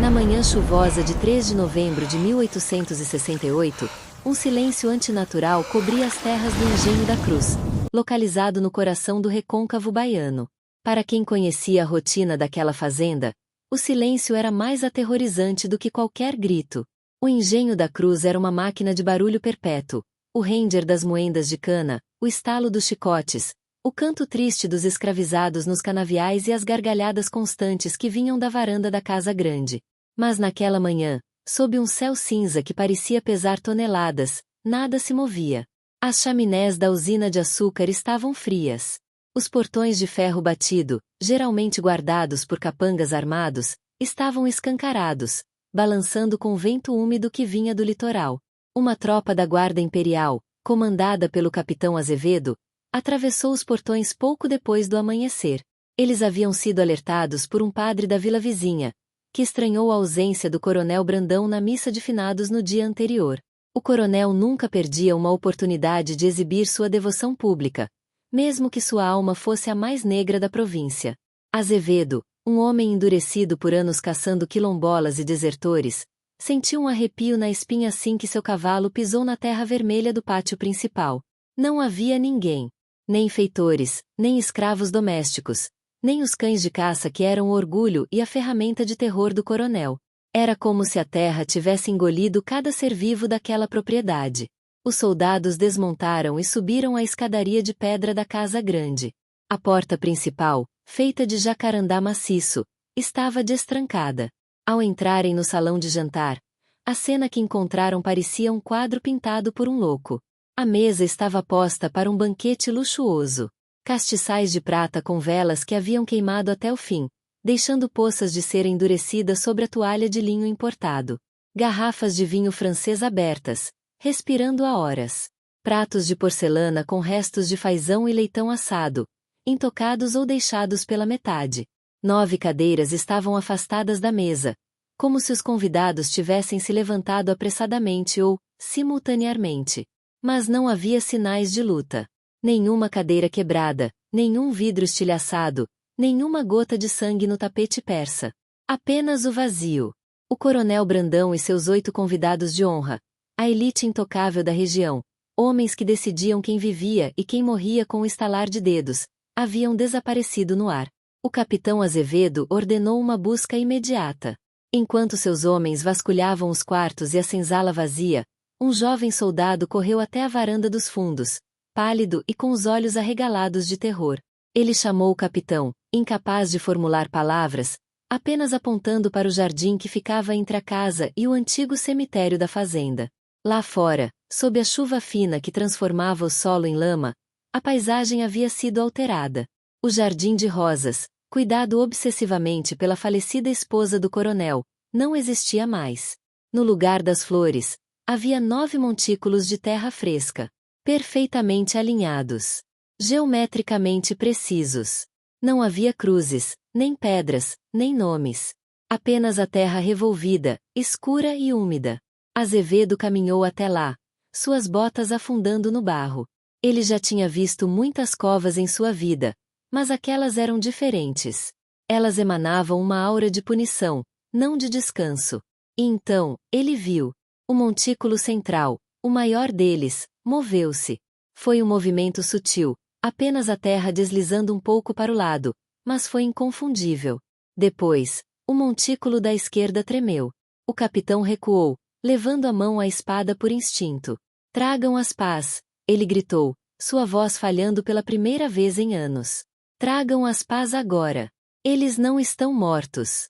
Na manhã chuvosa de 3 de novembro de 1868, um silêncio antinatural cobria as terras do Engenho da Cruz, localizado no coração do recôncavo baiano. Para quem conhecia a rotina daquela fazenda, o silêncio era mais aterrorizante do que qualquer grito. O Engenho da Cruz era uma máquina de barulho perpétuo, o ranger das moendas de cana, o estalo dos chicotes, o canto triste dos escravizados nos canaviais e as gargalhadas constantes que vinham da varanda da casa grande. Mas naquela manhã, sob um céu cinza que parecia pesar toneladas, nada se movia. As chaminés da usina de açúcar estavam frias. Os portões de ferro batido, geralmente guardados por capangas armados, estavam escancarados, balançando com o vento úmido que vinha do litoral. Uma tropa da Guarda Imperial, comandada pelo capitão Azevedo, atravessou os portões pouco depois do amanhecer. Eles haviam sido alertados por um padre da vila vizinha, que estranhou a ausência do coronel Brandão na missa de finados no dia anterior. O coronel nunca perdia uma oportunidade de exibir sua devoção pública, mesmo que sua alma fosse a mais negra da província. Azevedo, um homem endurecido por anos caçando quilombolas e desertores, sentiu um arrepio na espinha assim que seu cavalo pisou na terra vermelha do pátio principal. Não havia ninguém, nem feitores, nem escravos domésticos, nem os cães de caça que eram o orgulho e a ferramenta de terror do coronel. Era como se a terra tivesse engolido cada ser vivo daquela propriedade. Os soldados desmontaram e subiram a escadaria de pedra da casa grande. A porta principal, feita de jacarandá maciço, estava destrancada. Ao entrarem no salão de jantar, a cena que encontraram parecia um quadro pintado por um louco. A mesa estava posta para um banquete luxuoso. Castiçais de prata com velas que haviam queimado até o fim, deixando poças de cera endurecida sobre a toalha de linho importado. Garrafas de vinho francês abertas, respirando há horas. Pratos de porcelana com restos de fazão e leitão assado, intocados ou deixados pela metade. 9 cadeiras estavam afastadas da mesa, como se os convidados tivessem se levantado apressadamente ou, simultaneamente. Mas não havia sinais de luta. Nenhuma cadeira quebrada, nenhum vidro estilhaçado, nenhuma gota de sangue no tapete persa. Apenas o vazio. O coronel Brandão e seus 8 convidados de honra, a elite intocável da região, homens que decidiam quem vivia e quem morria com o estalar de dedos, haviam desaparecido no ar. O capitão Azevedo ordenou uma busca imediata. Enquanto seus homens vasculhavam os quartos e a senzala vazia, um jovem soldado correu até a varanda dos fundos, pálido e com os olhos arregalados de terror. Ele chamou o capitão, incapaz de formular palavras, apenas apontando para o jardim que ficava entre a casa e o antigo cemitério da fazenda. Lá fora, sob a chuva fina que transformava o solo em lama, a paisagem havia sido alterada. O jardim de rosas, cuidado obsessivamente pela falecida esposa do coronel, não existia mais. No lugar das flores, havia 9 montículos de terra fresca, perfeitamente alinhados, geometricamente precisos. Não havia cruzes, nem pedras, nem nomes. Apenas a terra revolvida, escura e úmida. Azevedo caminhou até lá, suas botas afundando no barro. Ele já tinha visto muitas covas em sua vida, mas aquelas eram diferentes. Elas emanavam uma aura de punição, não de descanso. E então, ele viu. O montículo central, o maior deles, moveu-se. Foi um movimento sutil, apenas a terra deslizando um pouco para o lado, mas foi inconfundível. Depois, o montículo da esquerda tremeu. O capitão recuou, levando a mão à espada por instinto. Tragam as pás, ele gritou, sua voz falhando pela primeira vez em anos. Tragam as pás agora. Eles não estão mortos.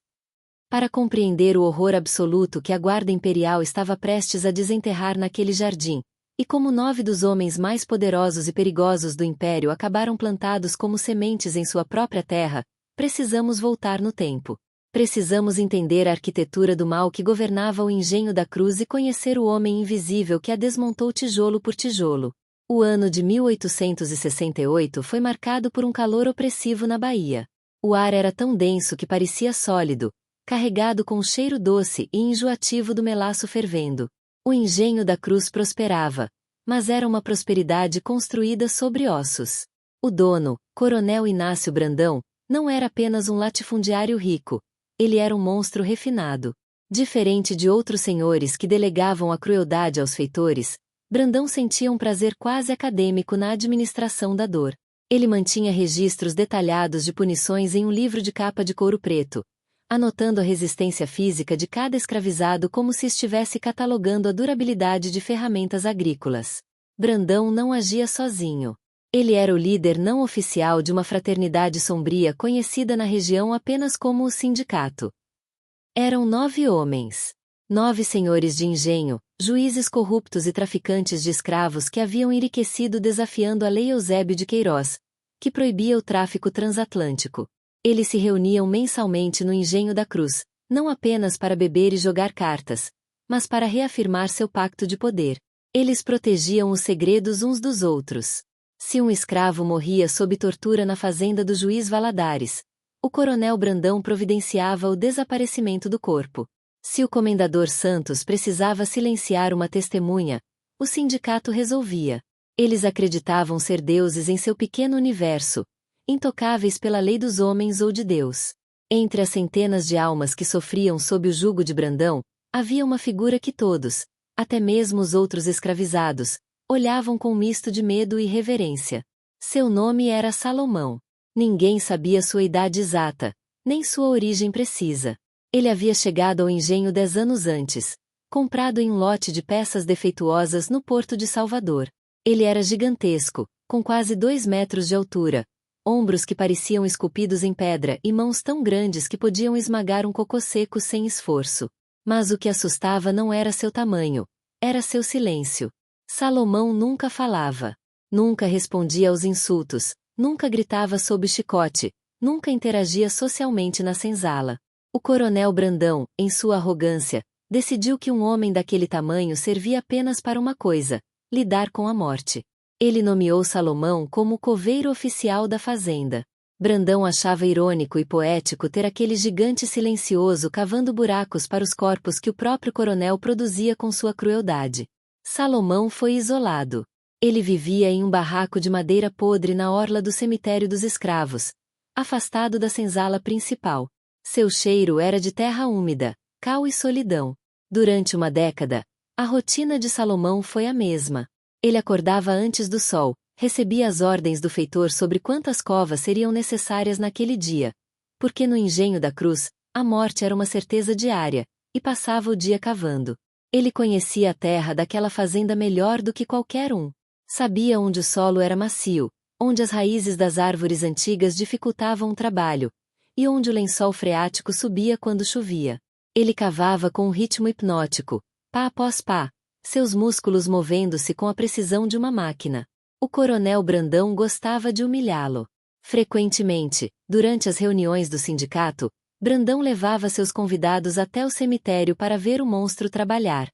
Para compreender o horror absoluto que a Guarda Imperial estava prestes a desenterrar naquele jardim, e como 9 dos homens mais poderosos e perigosos do Império acabaram plantados como sementes em sua própria terra, precisamos voltar no tempo. Precisamos entender a arquitetura do mal que governava o Engenho da Cruz e conhecer o homem invisível que a desmontou tijolo por tijolo. O ano de 1868 foi marcado por um calor opressivo na Bahia. O ar era tão denso que parecia sólido, carregado com o cheiro doce e enjoativo do melaço fervendo. O Engenho da Cruz prosperava, mas era uma prosperidade construída sobre ossos. O dono, Coronel Inácio Brandão, não era apenas um latifundiário rico, ele era um monstro refinado. Diferente de outros senhores que delegavam a crueldade aos feitores, Brandão sentia um prazer quase acadêmico na administração da dor. Ele mantinha registros detalhados de punições em um livro de capa de couro preto, anotando a resistência física de cada escravizado como se estivesse catalogando a durabilidade de ferramentas agrícolas. Brandão não agia sozinho. Ele era o líder não oficial de uma fraternidade sombria conhecida na região apenas como o Sindicato. Eram 9 homens. 9 senhores de engenho, juízes corruptos e traficantes de escravos que haviam enriquecido desafiando a Lei Eusébio de Queiroz, que proibia o tráfico transatlântico. Eles se reuniam mensalmente no Engenho da Cruz, não apenas para beber e jogar cartas, mas para reafirmar seu pacto de poder. Eles protegiam os segredos uns dos outros. Se um escravo morria sob tortura na fazenda do juiz Valadares, o coronel Brandão providenciava o desaparecimento do corpo. Se o comendador Santos precisava silenciar uma testemunha, o sindicato resolvia. Eles acreditavam ser deuses em seu pequeno universo, intocáveis pela lei dos homens ou de Deus. Entre as centenas de almas que sofriam sob o jugo de Brandão, havia uma figura que todos, até mesmo os outros escravizados, olhavam com um misto de medo e reverência. Seu nome era Salomão. Ninguém sabia sua idade exata, nem sua origem precisa. Ele havia chegado ao engenho 10 anos antes, comprado em um lote de peças defeituosas no porto de Salvador. Ele era gigantesco, com quase 2 metros de altura, ombros que pareciam esculpidos em pedra e mãos tão grandes que podiam esmagar um cocô seco sem esforço. Mas o que assustava não era seu tamanho, era seu silêncio. Salomão nunca falava. Nunca respondia aos insultos, nunca gritava sob o chicote, nunca interagia socialmente na senzala. O coronel Brandão, em sua arrogância, decidiu que um homem daquele tamanho servia apenas para uma coisa: lidar com a morte. Ele nomeou Salomão como o coveiro oficial da fazenda. Brandão achava irônico e poético ter aquele gigante silencioso cavando buracos para os corpos que o próprio coronel produzia com sua crueldade. Salomão foi isolado. Ele vivia em um barraco de madeira podre na orla do cemitério dos escravos, afastado da senzala principal. Seu cheiro era de terra úmida, cal e solidão. Durante uma década, a rotina de Salomão foi a mesma. Ele acordava antes do sol, recebia as ordens do feitor sobre quantas covas seriam necessárias naquele dia, porque no Engenho da Cruz, a morte era uma certeza diária, e passava o dia cavando. Ele conhecia a terra daquela fazenda melhor do que qualquer um. Sabia onde o solo era macio, onde as raízes das árvores antigas dificultavam o trabalho, e onde o lençol freático subia quando chovia. Ele cavava com um ritmo hipnótico, pá após pá, seus músculos movendo-se com a precisão de uma máquina. O coronel Brandão gostava de humilhá-lo. Frequentemente, durante as reuniões do sindicato, Brandão levava seus convidados até o cemitério para ver o monstro trabalhar.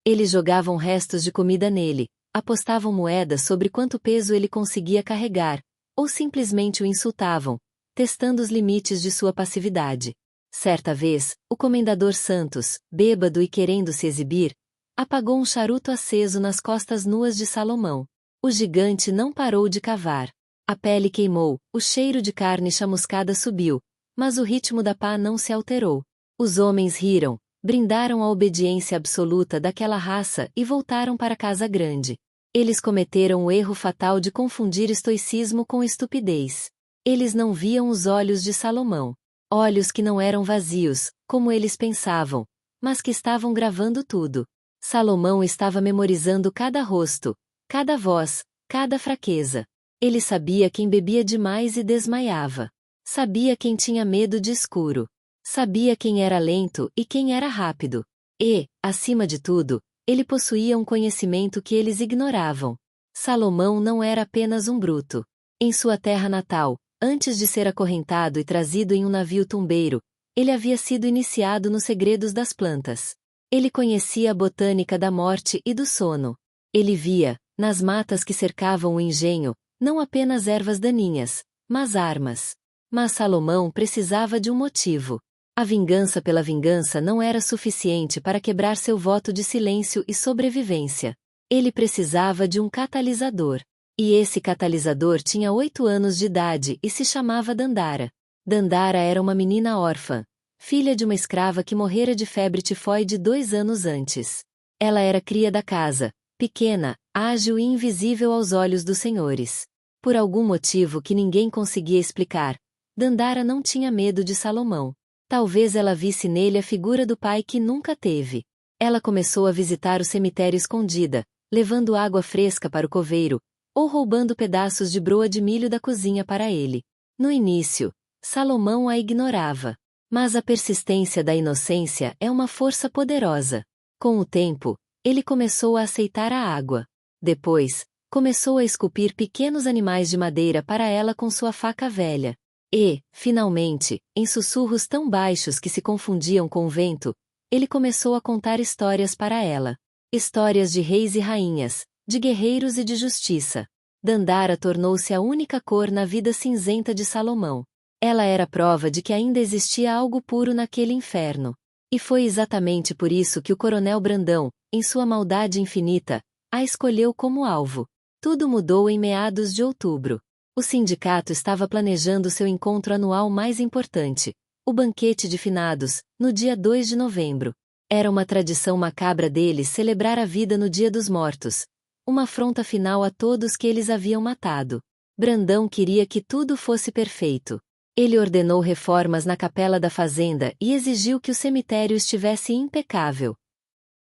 Eles jogavam restos de comida nele, apostavam moedas sobre quanto peso ele conseguia carregar, ou simplesmente o insultavam, testando os limites de sua passividade. Certa vez, o comendador Santos, bêbado e querendo se exibir, apagou um charuto aceso nas costas nuas de Salomão. O gigante não parou de cavar. A pele queimou, o cheiro de carne chamuscada subiu, mas o ritmo da pá não se alterou. Os homens riram, brindaram a obediência absoluta daquela raça e voltaram para Casa Grande. Eles cometeram o erro fatal de confundir estoicismo com estupidez. Eles não viam os olhos de Salomão. Olhos que não eram vazios, como eles pensavam, mas que estavam gravando tudo. Salomão estava memorizando cada rosto, cada voz, cada fraqueza. Ele sabia quem bebia demais e desmaiava. Sabia quem tinha medo de escuro. Sabia quem era lento e quem era rápido. E, acima de tudo, ele possuía um conhecimento que eles ignoravam. Salomão não era apenas um bruto. Em sua terra natal, antes de ser acorrentado e trazido em um navio tumbeiro, ele havia sido iniciado nos segredos das plantas. Ele conhecia a botânica da morte e do sono. Ele via, nas matas que cercavam o engenho, não apenas ervas daninhas, mas armas. Mas Salomão precisava de um motivo. A vingança pela vingança não era suficiente para quebrar seu voto de silêncio e sobrevivência. Ele precisava de um catalisador. E esse catalisador tinha 8 anos de idade e se chamava Dandara. Dandara era uma menina órfã, filha de uma escrava que morrera de febre tifoide 2 anos antes. Ela era cria da casa, pequena, ágil e invisível aos olhos dos senhores. Por algum motivo que ninguém conseguia explicar, Dandara não tinha medo de Salomão. Talvez ela visse nele a figura do pai que nunca teve. Ela começou a visitar o cemitério escondida, levando água fresca para o coveiro, ou roubando pedaços de broa de milho da cozinha para ele. No início, Salomão a ignorava. Mas a persistência da inocência é uma força poderosa. Com o tempo, ele começou a aceitar a água. Depois, começou a esculpir pequenos animais de madeira para ela com sua faca velha. E, finalmente, em sussurros tão baixos que se confundiam com o vento, ele começou a contar histórias para ela. Histórias de reis e rainhas, de guerreiros e de justiça. Dandara tornou-se a única cor na vida cinzenta de Salomão. Ela era prova de que ainda existia algo puro naquele inferno. E foi exatamente por isso que o Coronel Brandão, em sua maldade infinita, a escolheu como alvo. Tudo mudou em meados de outubro. O sindicato estava planejando seu encontro anual mais importante, o banquete de finados, no dia 2 de novembro. Era uma tradição macabra deles celebrar a vida no Dia dos Mortos, uma afronta final a todos que eles haviam matado. Brandão queria que tudo fosse perfeito. Ele ordenou reformas na capela da fazenda e exigiu que o cemitério estivesse impecável.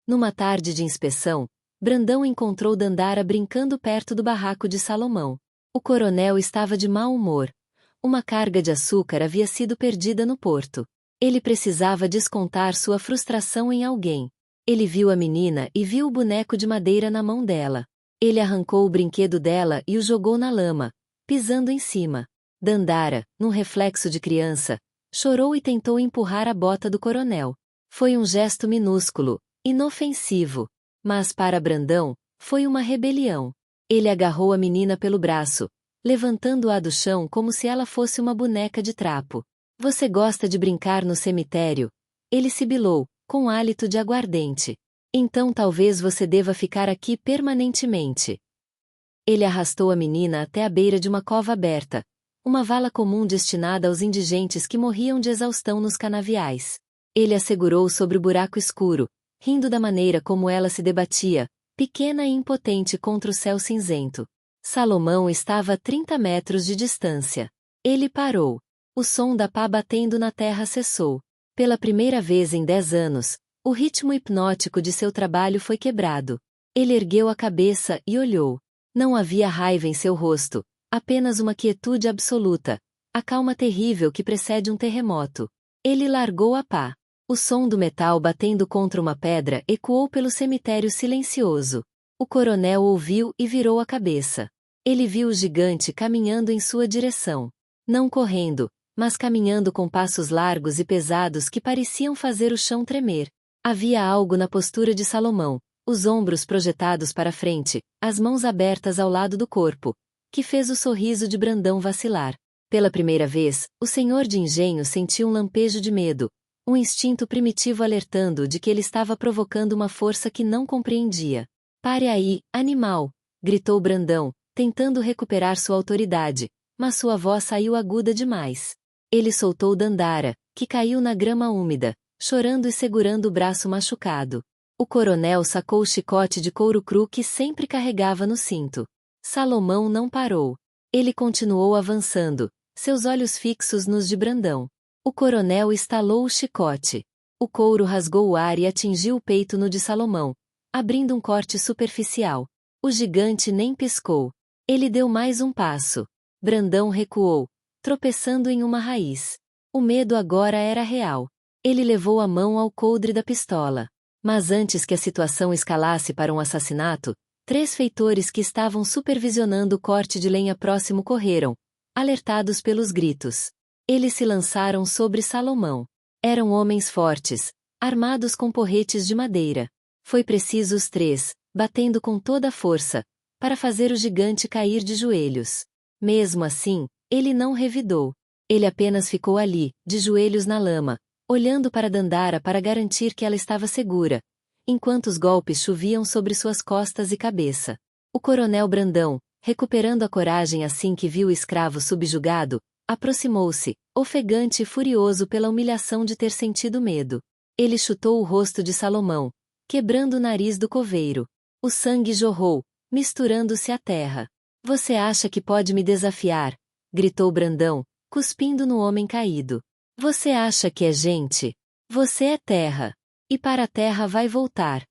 Numa tarde de inspeção, Brandão encontrou Dandara brincando perto do barraco de Salomão. O coronel estava de mau humor. Uma carga de açúcar havia sido perdida no porto. Ele precisava descontar sua frustração em alguém. Ele viu a menina e viu o boneco de madeira na mão dela. Ele arrancou o brinquedo dela e o jogou na lama, pisando em cima. Dandara, num reflexo de criança, chorou e tentou empurrar a bota do coronel. Foi um gesto minúsculo, inofensivo. Mas para Brandão, foi uma rebelião. Ele agarrou a menina pelo braço, levantando-a do chão como se ela fosse uma boneca de trapo. Você gosta de brincar no cemitério? Ele sibilou, com hálito de aguardente. Então talvez você deva ficar aqui permanentemente. Ele arrastou a menina até a beira de uma cova aberta, uma vala comum destinada aos indigentes que morriam de exaustão nos canaviais. Ele a segurou sobre o buraco escuro, rindo da maneira como ela se debatia, pequena e impotente contra o céu cinzento. Salomão estava a 30 metros de distância. Ele parou. O som da pá batendo na terra cessou. Pela primeira vez em 10 anos, o ritmo hipnótico de seu trabalho foi quebrado. Ele ergueu a cabeça e olhou. Não havia raiva em seu rosto, apenas uma quietude absoluta, a calma terrível que precede um terremoto. Ele largou a pá. O som do metal batendo contra uma pedra ecoou pelo cemitério silencioso. O coronel ouviu e virou a cabeça. Ele viu o gigante caminhando em sua direção. Não correndo, mas caminhando com passos largos e pesados que pareciam fazer o chão tremer. Havia algo na postura de Salomão, os ombros projetados para frente, as mãos abertas ao lado do corpo, que fez o sorriso de Brandão vacilar. Pela primeira vez, o senhor de engenho sentiu um lampejo de medo, um instinto primitivo alertando de que ele estava provocando uma força que não compreendia. Pare aí, animal! Gritou Brandão, tentando recuperar sua autoridade, mas sua voz saiu aguda demais. Ele soltou Dandara, que caiu na grama úmida, chorando e segurando o braço machucado. O coronel sacou o chicote de couro cru que sempre carregava no cinto. Salomão não parou. Ele continuou avançando, seus olhos fixos nos de Brandão. O coronel estalou o chicote. O couro rasgou o ar e atingiu o peito no de Salomão, abrindo um corte superficial. O gigante nem piscou. Ele deu mais um passo. Brandão recuou, tropeçando em uma raiz. O medo agora era real. Ele levou a mão ao coldre da pistola. Mas antes que a situação escalasse para um assassinato, 3 feitores que estavam supervisionando o corte de lenha próximo correram, alertados pelos gritos. Eles se lançaram sobre Salomão. Eram homens fortes, armados com porretes de madeira. Foi preciso os 3, batendo com toda a força, para fazer o gigante cair de joelhos. Mesmo assim, ele não revidou. Ele apenas ficou ali, de joelhos na lama, olhando para Dandara para garantir que ela estava segura, enquanto os golpes choviam sobre suas costas e cabeça. O coronel Brandão, recuperando a coragem assim que viu o escravo subjugado, aproximou-se, ofegante e furioso pela humilhação de ter sentido medo. Ele chutou o rosto de Salomão, quebrando o nariz do coveiro. O sangue jorrou, misturando-se à terra. Você acha que pode me desafiar? Gritou Brandão, cuspindo no homem caído. Você acha que é gente? Você é terra. E para a terra vai voltar.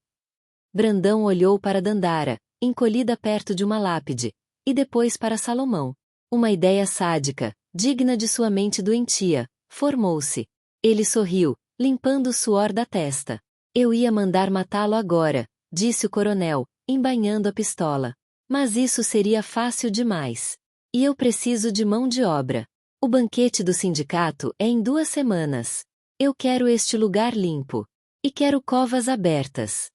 Brandão olhou para Dandara, encolhida perto de uma lápide, e depois para Salomão. Uma ideia sádica, digna de sua mente doentia, formou-se. Ele sorriu, limpando o suor da testa. Eu ia mandar matá-lo agora, disse o coronel, embainhando a pistola. Mas isso seria fácil demais. E eu preciso de mão de obra. O banquete do sindicato é em 2 semanas. Eu quero este lugar limpo. E quero covas abertas.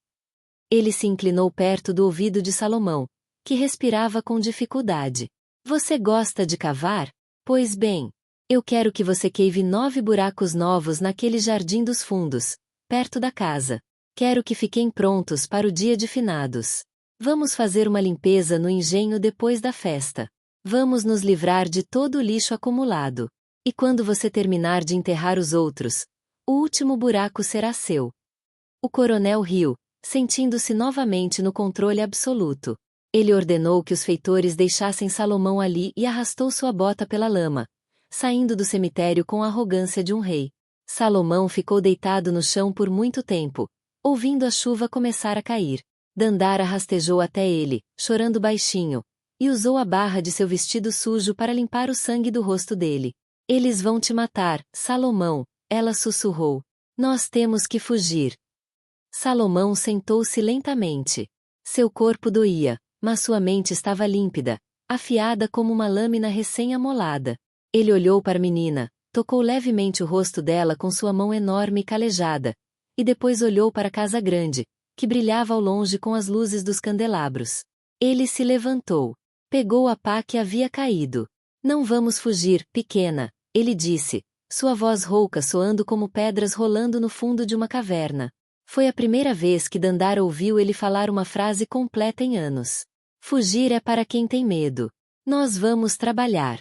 Ele se inclinou perto do ouvido de Salomão, que respirava com dificuldade. Você gosta de cavar? Pois bem, eu quero que você cave 9 buracos novos naquele jardim dos fundos, perto da casa. Quero que fiquem prontos para o dia de finados. Vamos fazer uma limpeza no engenho depois da festa. Vamos nos livrar de todo o lixo acumulado. E quando você terminar de enterrar os outros, o último buraco será seu. O coronel riu, sentindo-se novamente no controle absoluto. Ele ordenou que os feitores deixassem Salomão ali e arrastou sua bota pela lama, saindo do cemitério com a arrogância de um rei. Salomão ficou deitado no chão por muito tempo, ouvindo a chuva começar a cair. Dandara rastejou até ele, chorando baixinho, e usou a barra de seu vestido sujo para limpar o sangue do rosto dele. Eles vão te matar, Salomão, ela sussurrou. Nós temos que fugir. Salomão sentou-se lentamente. Seu corpo doía, mas sua mente estava límpida, afiada como uma lâmina recém-amolada. Ele olhou para a menina, tocou levemente o rosto dela com sua mão enorme e calejada, e depois olhou para a casa grande, que brilhava ao longe com as luzes dos candelabros. Ele se levantou. Pegou a pá que havia caído. Não vamos fugir, pequena, ele disse, sua voz rouca soando como pedras rolando no fundo de uma caverna. Foi a primeira vez que Dandara ouviu ele falar uma frase completa em anos. Fugir é para quem tem medo. Nós vamos trabalhar.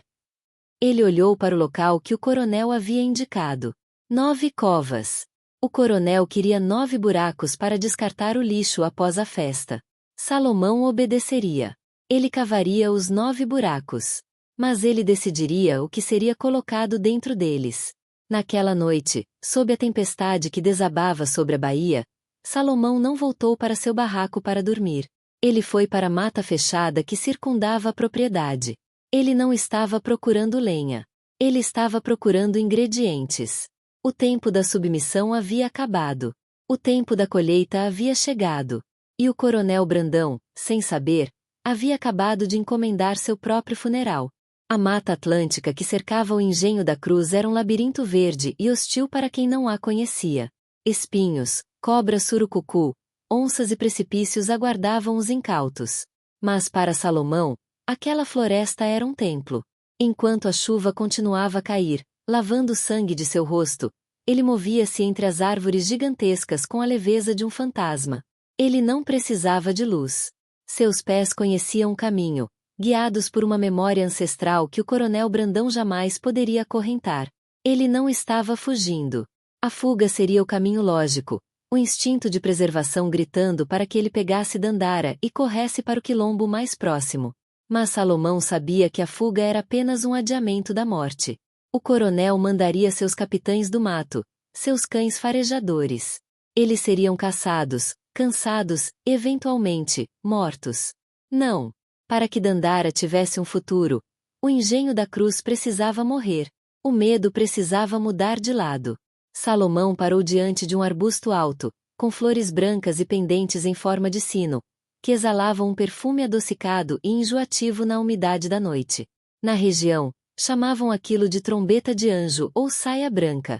Ele olhou para o local que o coronel havia indicado. 9 covas. O coronel queria 9 buracos para descartar o lixo após a festa. Salomão obedeceria. Ele cavaria os 9 buracos. Mas ele decidiria o que seria colocado dentro deles. Naquela noite, sob a tempestade que desabava sobre a baía, Salomão não voltou para seu barraco para dormir. Ele foi para a mata fechada que circundava a propriedade. Ele não estava procurando lenha. Ele estava procurando ingredientes. O tempo da submissão havia acabado. O tempo da colheita havia chegado. E o coronel Brandão, sem saber, havia acabado de encomendar seu próprio funeral. A mata atlântica que cercava o engenho da Cruz era um labirinto verde e hostil para quem não a conhecia. Espinhos, cobras surucucu, onças e precipícios aguardavam os incautos. Mas para Salomão, aquela floresta era um templo. Enquanto a chuva continuava a cair, lavando o sangue de seu rosto, ele movia-se entre as árvores gigantescas com a leveza de um fantasma. Ele não precisava de luz. Seus pés conheciam o caminho, guiados por uma memória ancestral que o coronel Brandão jamais poderia acorrentar. Ele não estava fugindo. A fuga seria o caminho lógico, o instinto de preservação gritando para que ele pegasse Dandara e corresse para o quilombo mais próximo. Mas Salomão sabia que a fuga era apenas um adiamento da morte. O coronel mandaria seus capitães do mato, seus cães farejadores. Eles seriam caçados, cansados, eventualmente, mortos. Não. Para que Dandara tivesse um futuro, o engenho da Cruz precisava morrer. O medo precisava mudar de lado. Salomão parou diante de um arbusto alto, com flores brancas e pendentes em forma de sino, que exalavam um perfume adocicado e enjoativo na umidade da noite. Na região, chamavam aquilo de trombeta de anjo ou saia branca.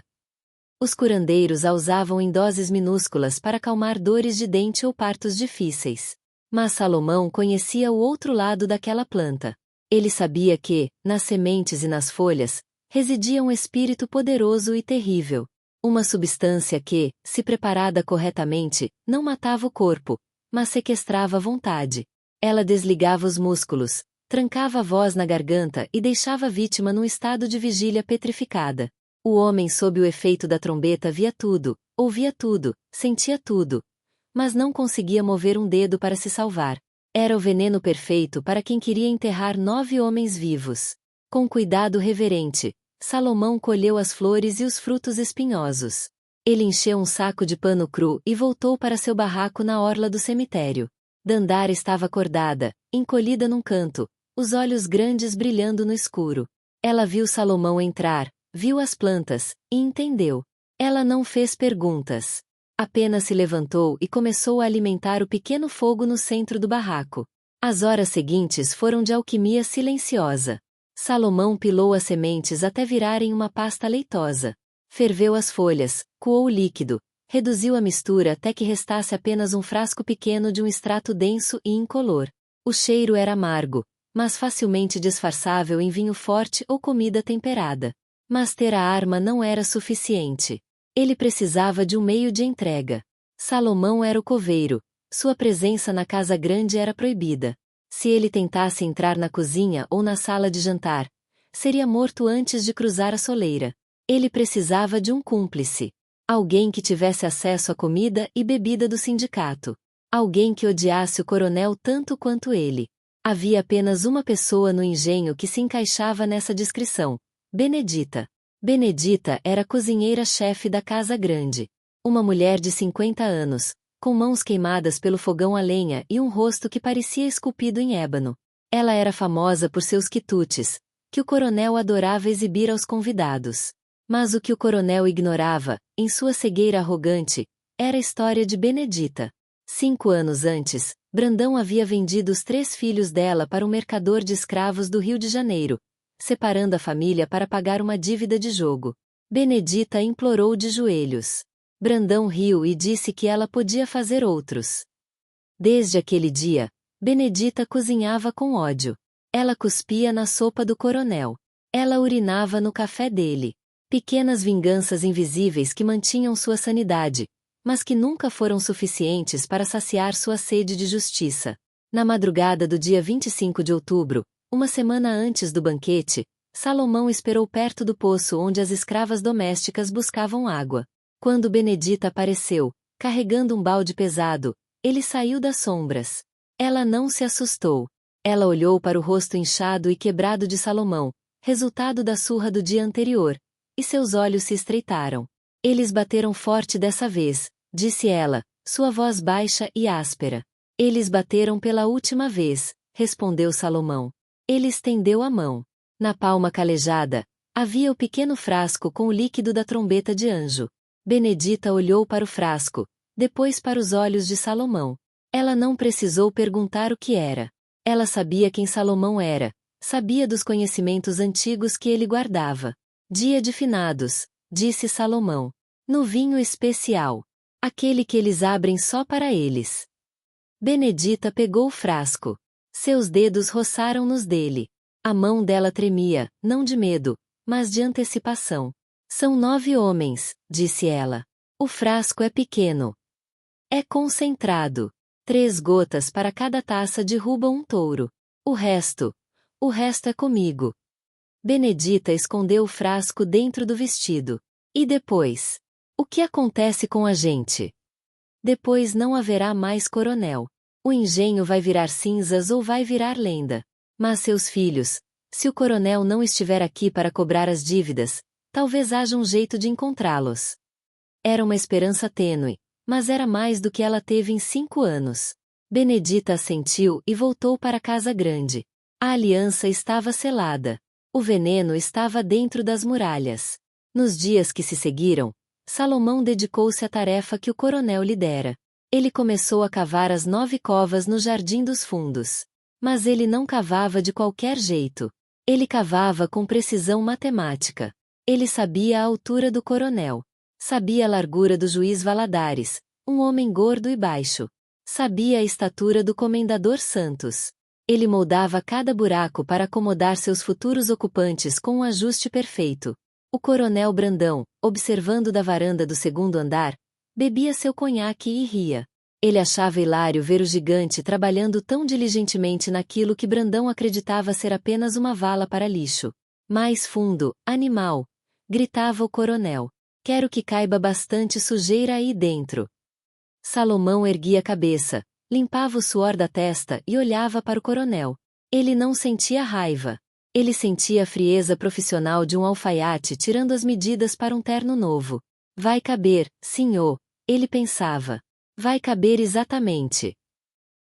Os curandeiros a usavam em doses minúsculas para acalmar dores de dente ou partos difíceis. Mas Salomão conhecia o outro lado daquela planta. Ele sabia que, nas sementes e nas folhas, residia um espírito poderoso e terrível. Uma substância que, se preparada corretamente, não matava o corpo, mas sequestrava a vontade. Ela desligava os músculos, Trancava a voz na garganta e deixava a vítima num estado de vigília petrificada. O homem sob o efeito da trombeta via tudo, ouvia tudo, sentia tudo, mas não conseguia mover um dedo para se salvar. Era o veneno perfeito para quem queria enterrar 9 homens vivos. Com cuidado reverente, Salomão colheu as flores e os frutos espinhosos. Ele encheu um saco de pano cru e voltou para seu barraco na orla do cemitério. Dandara estava acordada, encolhida num canto, os olhos grandes brilhando no escuro. Ela viu Salomão entrar, viu as plantas, e entendeu. Ela não fez perguntas. Apenas se levantou e começou a alimentar o pequeno fogo no centro do barraco. As horas seguintes foram de alquimia silenciosa. Salomão pilou as sementes até virarem uma pasta leitosa. Ferveu as folhas, coou o líquido, reduziu a mistura até que restasse apenas um frasco pequeno de um extrato denso e incolor. O cheiro era amargo, mas facilmente disfarçável em vinho forte ou comida temperada. Mas ter a arma não era suficiente. Ele precisava de um meio de entrega. Salomão era o coveiro. Sua presença na casa grande era proibida. Se ele tentasse entrar na cozinha ou na sala de jantar, seria morto antes de cruzar a soleira. Ele precisava de um cúmplice. Alguém que tivesse acesso à comida e bebida do sindicato. Alguém que odiasse o coronel tanto quanto ele. Havia apenas uma pessoa no engenho que se encaixava nessa descrição: Benedita. Benedita era a cozinheira-chefe da casa grande. Uma mulher de 50 anos, com mãos queimadas pelo fogão a lenha e um rosto que parecia esculpido em ébano. Ela era famosa por seus quitutes, que o coronel adorava exibir aos convidados. Mas o que o coronel ignorava, em sua cegueira arrogante, era a história de Benedita. 5 anos antes, Brandão havia vendido os 3 filhos dela para um mercador de escravos do Rio de Janeiro, separando a família para pagar uma dívida de jogo. Benedita implorou de joelhos. Brandão riu e disse que ela podia fazer outros. Desde aquele dia, Benedita cozinhava com ódio. Ela cuspia na sopa do coronel. Ela urinava no café dele. Pequenas vinganças invisíveis que mantinham sua sanidade, mas que nunca foram suficientes para saciar sua sede de justiça. Na madrugada do dia 25 de outubro, uma semana antes do banquete, Salomão esperou perto do poço onde as escravas domésticas buscavam água. Quando Benedita apareceu, carregando um balde pesado, ele saiu das sombras. Ela não se assustou. Ela olhou para o rosto inchado e quebrado de Salomão, resultado da surra do dia anterior, e seus olhos se estreitaram. Eles bateram forte dessa vez, disse ela, sua voz baixa e áspera. Eles bateram pela última vez, respondeu Salomão. Ele estendeu a mão. Na palma calejada, havia o pequeno frasco com o líquido da trombeta de anjo. Benedita olhou para o frasco, depois para os olhos de Salomão. Ela não precisou perguntar o que era. Ela sabia quem Salomão era, sabia dos conhecimentos antigos que ele guardava. Dia de finados, disse Salomão. No vinho especial. Aquele que eles abrem só para eles. Benedita pegou o frasco. Seus dedos roçaram nos dele. A mão dela tremia, não de medo, mas de antecipação. São 9 homens, disse ela. O frasco é pequeno. É concentrado. 3 gotas para cada taça derrubam um touro. O resto é comigo. Benedita escondeu o frasco dentro do vestido. E depois? O que acontece com a gente? Depois não haverá mais coronel. O engenho vai virar cinzas ou vai virar lenda. Mas seus filhos, se o coronel não estiver aqui para cobrar as dívidas, talvez haja um jeito de encontrá-los. Era uma esperança tênue, mas era mais do que ela teve em 5 anos. Benedita assentiu e voltou para a casa grande. A aliança estava selada. O veneno estava dentro das muralhas. Nos dias que se seguiram, Salomão dedicou-se à tarefa que o coronel lhe dera. Ele começou a cavar as 9 covas no Jardim dos Fundos. Mas ele não cavava de qualquer jeito. Ele cavava com precisão matemática. Ele sabia a altura do coronel. Sabia a largura do juiz Valadares, um homem gordo e baixo. Sabia a estatura do comendador Santos. Ele moldava cada buraco para acomodar seus futuros ocupantes com um ajuste perfeito. O coronel Brandão, observando da varanda do 2º andar, bebia seu conhaque e ria. Ele achava hilário ver o gigante trabalhando tão diligentemente naquilo que Brandão acreditava ser apenas uma vala para lixo. Mais fundo, animal! Gritava o coronel. Quero que caiba bastante sujeira aí dentro. Salomão erguia a cabeça, limpava o suor da testa e olhava para o coronel. Ele não sentia raiva. Ele sentia a frieza profissional de um alfaiate tirando as medidas para um terno novo. Vai caber, senhor, ele pensava. Vai caber exatamente.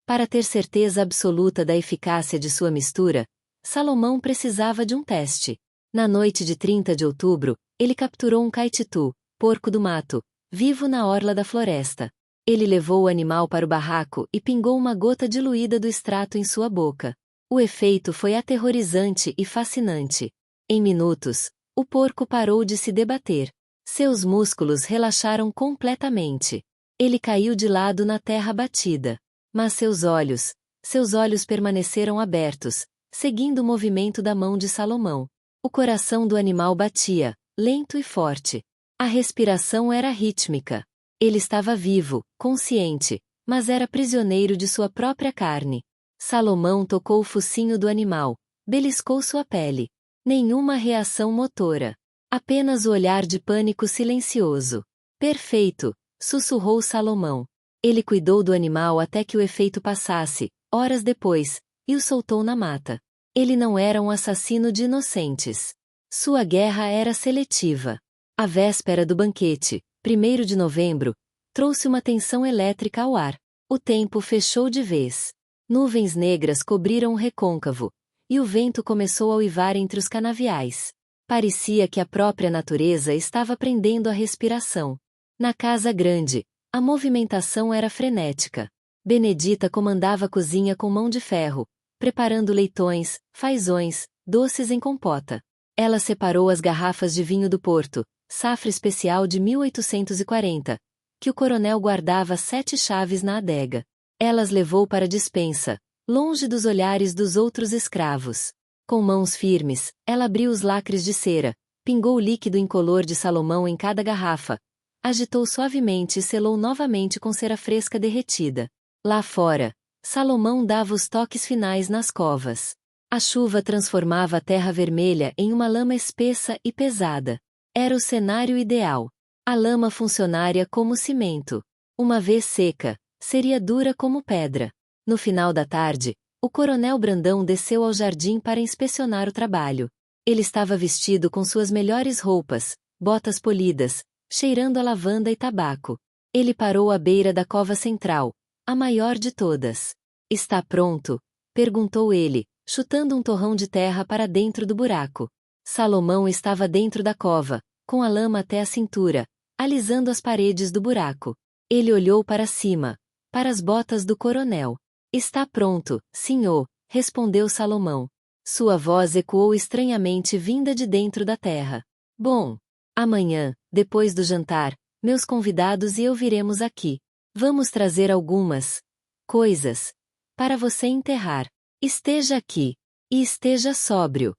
Para ter certeza absoluta da eficácia de sua mistura, Salomão precisava de um teste. Na noite de 30 de outubro, ele capturou um caititu, porco do mato, vivo na orla da floresta. Ele levou o animal para o barraco e pingou uma gota diluída do extrato em sua boca. O efeito foi aterrorizante e fascinante. Em minutos, o porco parou de se debater. Seus músculos relaxaram completamente. Ele caiu de lado na terra batida. Mas seus olhos permaneceram abertos, seguindo o movimento da mão de Salomão. O coração do animal batia, lento e forte. A respiração era rítmica. Ele estava vivo, consciente, mas era prisioneiro de sua própria carne. Salomão tocou o focinho do animal, beliscou sua pele. Nenhuma reação motora. Apenas o olhar de pânico silencioso. Perfeito! Sussurrou Salomão. Ele cuidou do animal até que o efeito passasse, horas depois, e o soltou na mata. Ele não era um assassino de inocentes. Sua guerra era seletiva. A véspera do banquete, 1º de novembro, trouxe uma tensão elétrica ao ar. O tempo fechou de vez. Nuvens negras cobriram o recôncavo, e o vento começou a uivar entre os canaviais. Parecia que a própria natureza estava prendendo a respiração. Na casa grande, a movimentação era frenética. Benedita comandava a cozinha com mão de ferro, preparando leitões, fazões, doces em compota. Ela separou as garrafas de vinho do Porto, safra especial de 1840, que o coronel guardava 7 chaves na adega. Elas levou para a despensa, longe dos olhares dos outros escravos. Com mãos firmes, ela abriu os lacres de cera, pingou o líquido incolor de Salomão em cada garrafa, agitou suavemente e selou novamente com cera fresca derretida. Lá fora, Salomão dava os toques finais nas covas. A chuva transformava a terra vermelha em uma lama espessa e pesada. Era o cenário ideal. A lama funcionaria como cimento. Uma vez seca, seria dura como pedra. No final da tarde, o coronel Brandão desceu ao jardim para inspecionar o trabalho. Ele estava vestido com suas melhores roupas, botas polidas, cheirando a lavanda e tabaco. Ele parou à beira da cova central, a maior de todas. Está pronto? Perguntou ele, chutando um torrão de terra para dentro do buraco. Salomão estava dentro da cova, com a lama até a cintura, alisando as paredes do buraco. Ele olhou para cima, para as botas do coronel. Está pronto, senhor, respondeu Salomão. Sua voz ecoou estranhamente vinda de dentro da terra. Bom. Amanhã, depois do jantar, meus convidados e eu viremos aqui. Vamos trazer algumas coisas para você enterrar. Esteja aqui. E esteja sóbrio.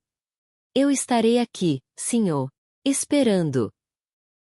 Eu estarei aqui, senhor. Esperando.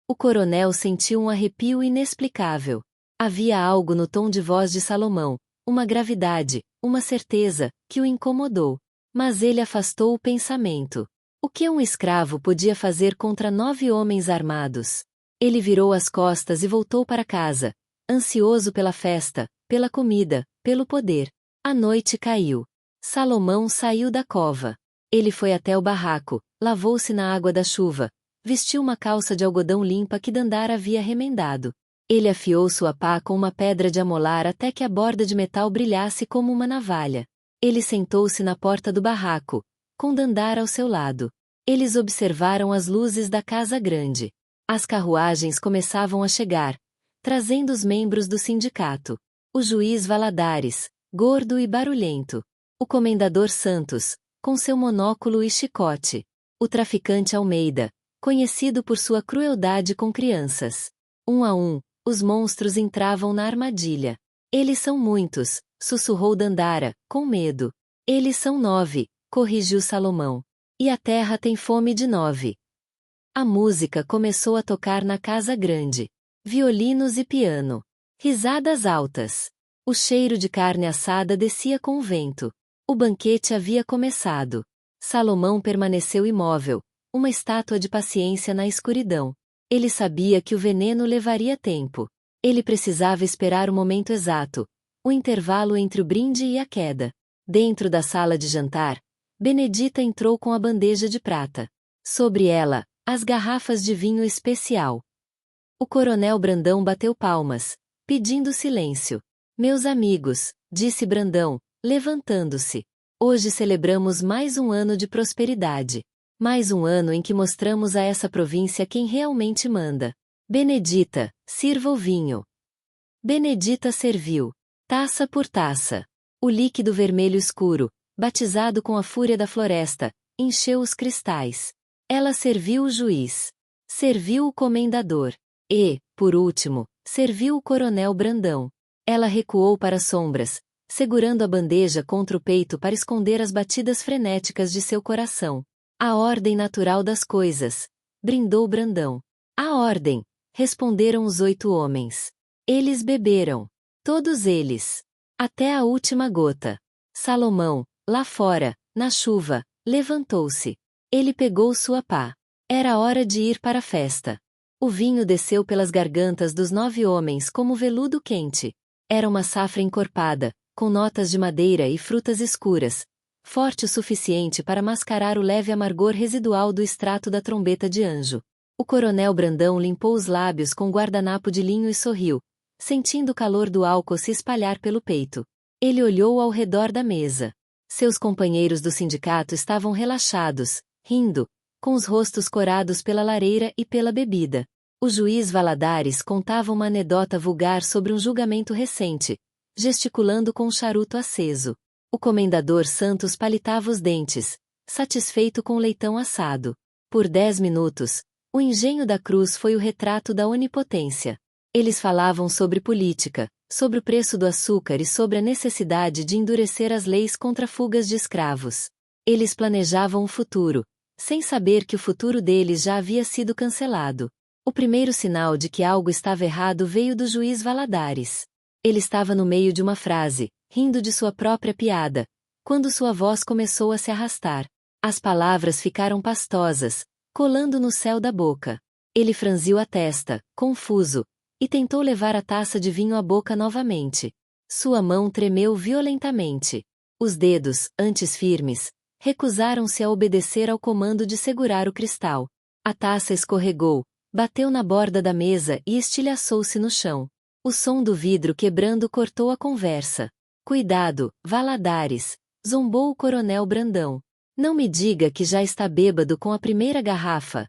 O coronel sentiu um arrepio inexplicável. Havia algo no tom de voz de Salomão, uma gravidade, uma certeza, que o incomodou. Mas ele afastou o pensamento. O que um escravo podia fazer contra 9 homens armados? Ele virou as costas e voltou para casa, ansioso pela festa, pela comida, pelo poder. A noite caiu. Salomão saiu da cova. Ele foi até o barraco, lavou-se na água da chuva, vestiu uma calça de algodão limpa que Dandara havia remendado. Ele afiou sua pá com uma pedra de amolar até que a borda de metal brilhasse como uma navalha. Ele sentou-se na porta do barraco, com Dandara ao seu lado. Eles observaram as luzes da casa grande. As carruagens começavam a chegar, trazendo os membros do sindicato. O juiz Valadares, gordo e barulhento. O comendador Santos, com seu monóculo e chicote. O traficante Almeida, conhecido por sua crueldade com crianças. Um a um, os monstros entravam na armadilha. Eles são muitos, sussurrou Dandara, com medo. Eles são 9, corrigiu Salomão. E a terra tem fome de 9. A música começou a tocar na casa grande. Violinos e piano. Risadas altas. O cheiro de carne assada descia com o vento. O banquete havia começado. Salomão permaneceu imóvel, uma estátua de paciência na escuridão. Ele sabia que o veneno levaria tempo. Ele precisava esperar o momento exato, o intervalo entre o brinde e a queda. Dentro da sala de jantar, Benedita entrou com a bandeja de prata. Sobre ela, as garrafas de vinho especial. O coronel Brandão bateu palmas, pedindo silêncio. Meus amigos, disse Brandão, levantando-se. Hoje celebramos mais um ano de prosperidade. Mais um ano em que mostramos a essa província quem realmente manda. Benedita, sirva o vinho. Benedita serviu. Taça por taça. O líquido vermelho escuro, batizado com a fúria da floresta, encheu os cristais. Ela serviu o juiz. Serviu o comendador. E, por último, serviu o coronel Brandão. Ela recuou para as sombras, segurando a bandeja contra o peito para esconder as batidas frenéticas de seu coração. A ordem natural das coisas, brindou Brandão. A ordem, responderam os 8 homens. Eles beberam. Todos eles. Até a última gota. Salomão, lá fora, na chuva, levantou-se. Ele pegou sua pá. Era hora de ir para a festa. O vinho desceu pelas gargantas dos 9 homens como veludo quente. Era uma safra encorpada, com notas de madeira e frutas escuras, forte o suficiente para mascarar o leve amargor residual do extrato da trombeta de anjo. O coronel Brandão limpou os lábios com guardanapo de linho e sorriu, sentindo o calor do álcool se espalhar pelo peito. Ele olhou ao redor da mesa. Seus companheiros do sindicato estavam relaxados, rindo, com os rostos corados pela lareira e pela bebida. O juiz Valadares contava uma anedota vulgar sobre um julgamento recente, gesticulando com um charuto aceso. O comendador Santos palitava os dentes, satisfeito com o leitão assado. Por 10 minutos, o engenho da Cruz foi o retrato da onipotência. Eles falavam sobre política, sobre o preço do açúcar e sobre a necessidade de endurecer as leis contra fugas de escravos. Eles planejavam o futuro, sem saber que o futuro deles já havia sido cancelado. O primeiro sinal de que algo estava errado veio do juiz Valadares. Ele estava no meio de uma frase, rindo de sua própria piada, quando sua voz começou a se arrastar. As palavras ficaram pastosas, colando no céu da boca. Ele franziu a testa, confuso, e tentou levar a taça de vinho à boca novamente. Sua mão tremeu violentamente. Os dedos, antes firmes, recusaram-se a obedecer ao comando de segurar o cristal. A taça escorregou, bateu na borda da mesa e estilhaçou-se no chão. O som do vidro quebrando cortou a conversa. Cuidado, Valadares, zombou o coronel Brandão. Não me diga que já está bêbado com a primeira garrafa.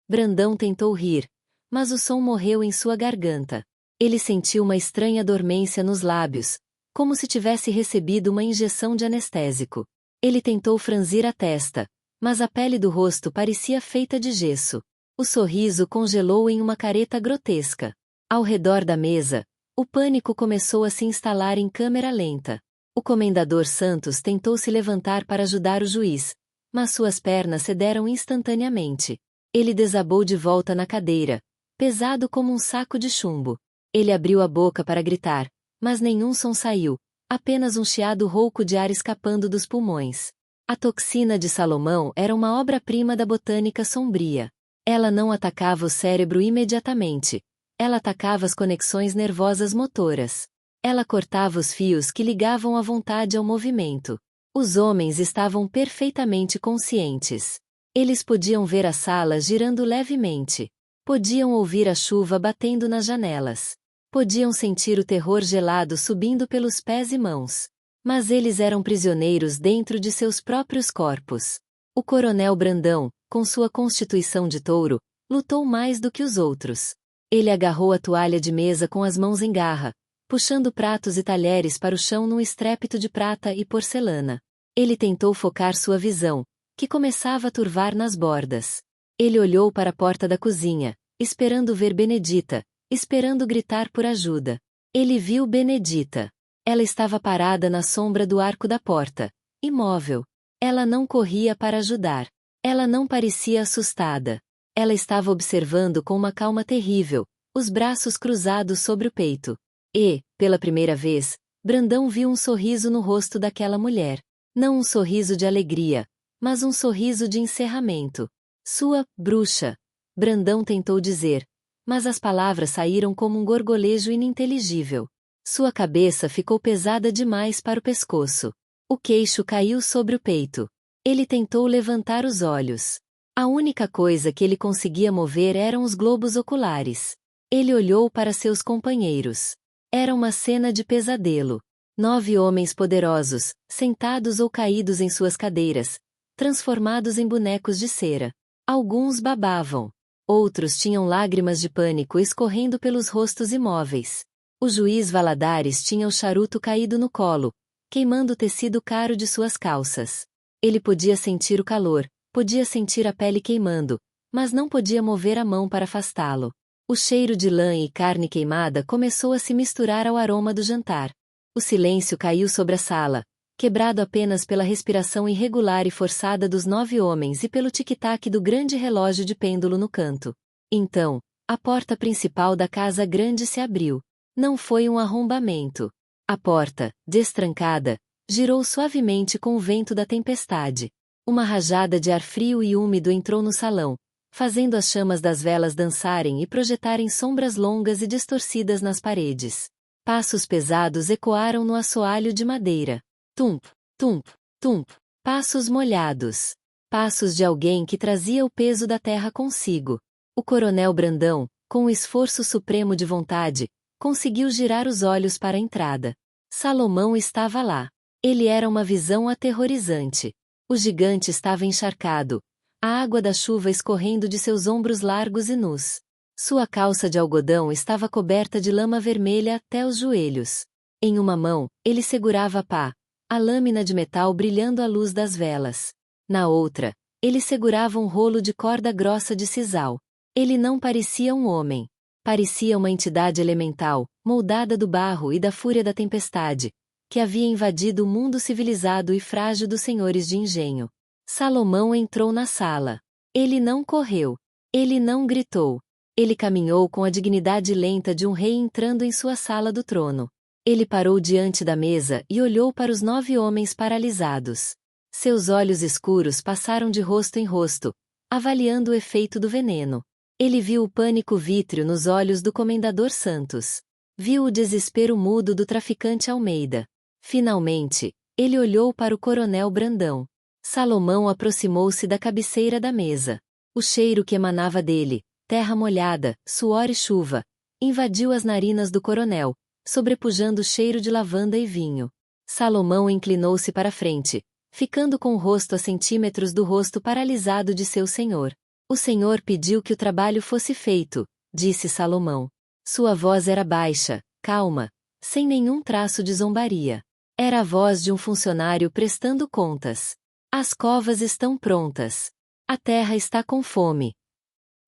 Brandão tentou rir, mas o som morreu em sua garganta. Ele sentiu uma estranha dormência nos lábios, como se tivesse recebido uma injeção de anestésico. Ele tentou franzir a testa, mas a pele do rosto parecia feita de gesso. O sorriso congelou em uma careta grotesca. Ao redor da mesa, o pânico começou a se instalar em câmera lenta. O comendador Santos tentou se levantar para ajudar o juiz, mas suas pernas cederam instantaneamente. Ele desabou de volta na cadeira, pesado como um saco de chumbo. Ele abriu a boca para gritar, mas nenhum som saiu, apenas um chiado rouco de ar escapando dos pulmões. A toxina de Salomão era uma obra-prima da botânica sombria. Ela não atacava o cérebro imediatamente. Ela atacava as conexões nervosas motoras. Ela cortava os fios que ligavam a vontade ao movimento. Os homens estavam perfeitamente conscientes. Eles podiam ver a sala girando levemente. Podiam ouvir a chuva batendo nas janelas. Podiam sentir o terror gelado subindo pelos pés e mãos. Mas eles eram prisioneiros dentro de seus próprios corpos. O coronel Brandão, com sua constituição de touro, lutou mais do que os outros. Ele agarrou a toalha de mesa com as mãos em garra, puxando pratos e talheres para o chão num estrépito de prata e porcelana. Ele tentou focar sua visão, que começava a turvar nas bordas. Ele olhou para a porta da cozinha, esperando ver Benedita, esperando gritar por ajuda. Ele viu Benedita. Ela estava parada na sombra do arco da porta, imóvel. Ela não corria para ajudar. Ela não parecia assustada. Ela estava observando com uma calma terrível, os braços cruzados sobre o peito. E, pela primeira vez, Brandão viu um sorriso no rosto daquela mulher. Não um sorriso de alegria, mas um sorriso de encerramento. Sua bruxa. Brandão tentou dizer, mas as palavras saíram como um gorgolejo ininteligível. Sua cabeça ficou pesada demais para o pescoço. O queixo caiu sobre o peito. Ele tentou levantar os olhos. A única coisa que ele conseguia mover eram os globos oculares. Ele olhou para seus companheiros. Era uma cena de pesadelo. 9 homens poderosos, sentados ou caídos em suas cadeiras, transformados em bonecos de cera. Alguns babavam. Outros tinham lágrimas de pânico escorrendo pelos rostos imóveis. O juiz Valadares tinha o charuto caído no colo, queimando o tecido caro de suas calças. Ele podia sentir o calor, podia sentir a pele queimando, mas não podia mover a mão para afastá-lo. O cheiro de lã e carne queimada começou a se misturar ao aroma do jantar. O silêncio caiu sobre a sala, quebrado apenas pela respiração irregular e forçada dos 9 homens e pelo tic-tac do grande relógio de pêndulo no canto. Então, a porta principal da casa grande se abriu. Não foi um arrombamento. A porta, destrancada, girou suavemente com o vento da tempestade. Uma rajada de ar frio e úmido entrou no salão, fazendo as chamas das velas dançarem e projetarem sombras longas e distorcidas nas paredes. Passos pesados ecoaram no assoalho de madeira. Tump, tump, tump. Passos molhados. Passos de alguém que trazia o peso da terra consigo. O coronel Brandão, com um esforço supremo de vontade, conseguiu girar os olhos para a entrada. Salomão estava lá. Ele era uma visão aterrorizante. O gigante estava encharcado, a água da chuva escorrendo de seus ombros largos e nus. Sua calça de algodão estava coberta de lama vermelha até os joelhos. Em uma mão, ele segurava a pá, a lâmina de metal brilhando à luz das velas. Na outra, ele segurava um rolo de corda grossa de sisal. Ele não parecia um homem. Parecia uma entidade elemental, moldada do barro e da fúria da tempestade, que havia invadido o mundo civilizado e frágil dos senhores de engenho. Salomão entrou na sala. Ele não correu. Ele não gritou. Ele caminhou com a dignidade lenta de um rei entrando em sua sala do trono. Ele parou diante da mesa e olhou para os 9 homens paralisados. Seus olhos escuros passaram de rosto em rosto, avaliando o efeito do veneno. Ele viu o pânico vítreo nos olhos do comendador Santos. Viu o desespero mudo do traficante Almeida. Finalmente, ele olhou para o coronel Brandão. Salomão aproximou-se da cabeceira da mesa. O cheiro que emanava dele, terra molhada, suor e chuva, invadiu as narinas do coronel, sobrepujando o cheiro de lavanda e vinho. Salomão inclinou-se para a frente, ficando com o rosto a centímetros do rosto paralisado de seu senhor. O senhor pediu que o trabalho fosse feito, disse Salomão. Sua voz era baixa, calma, sem nenhum traço de zombaria. Era a voz de um funcionário prestando contas. As covas estão prontas. A terra está com fome.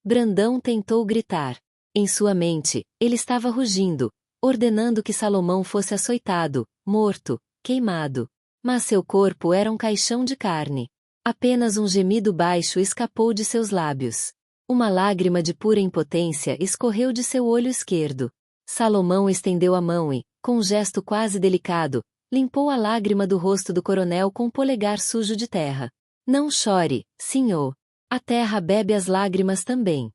Brandão tentou gritar. Em sua mente, ele estava rugindo, ordenando que Salomão fosse açoitado, morto, queimado. Mas seu corpo era um caixão de carne. Apenas um gemido baixo escapou de seus lábios. Uma lágrima de pura impotência escorreu de seu olho esquerdo. Salomão estendeu a mão e, com um gesto quase delicado, limpou a lágrima do rosto do coronel com o polegar sujo de terra. Não chore, senhor. A terra bebe as lágrimas também.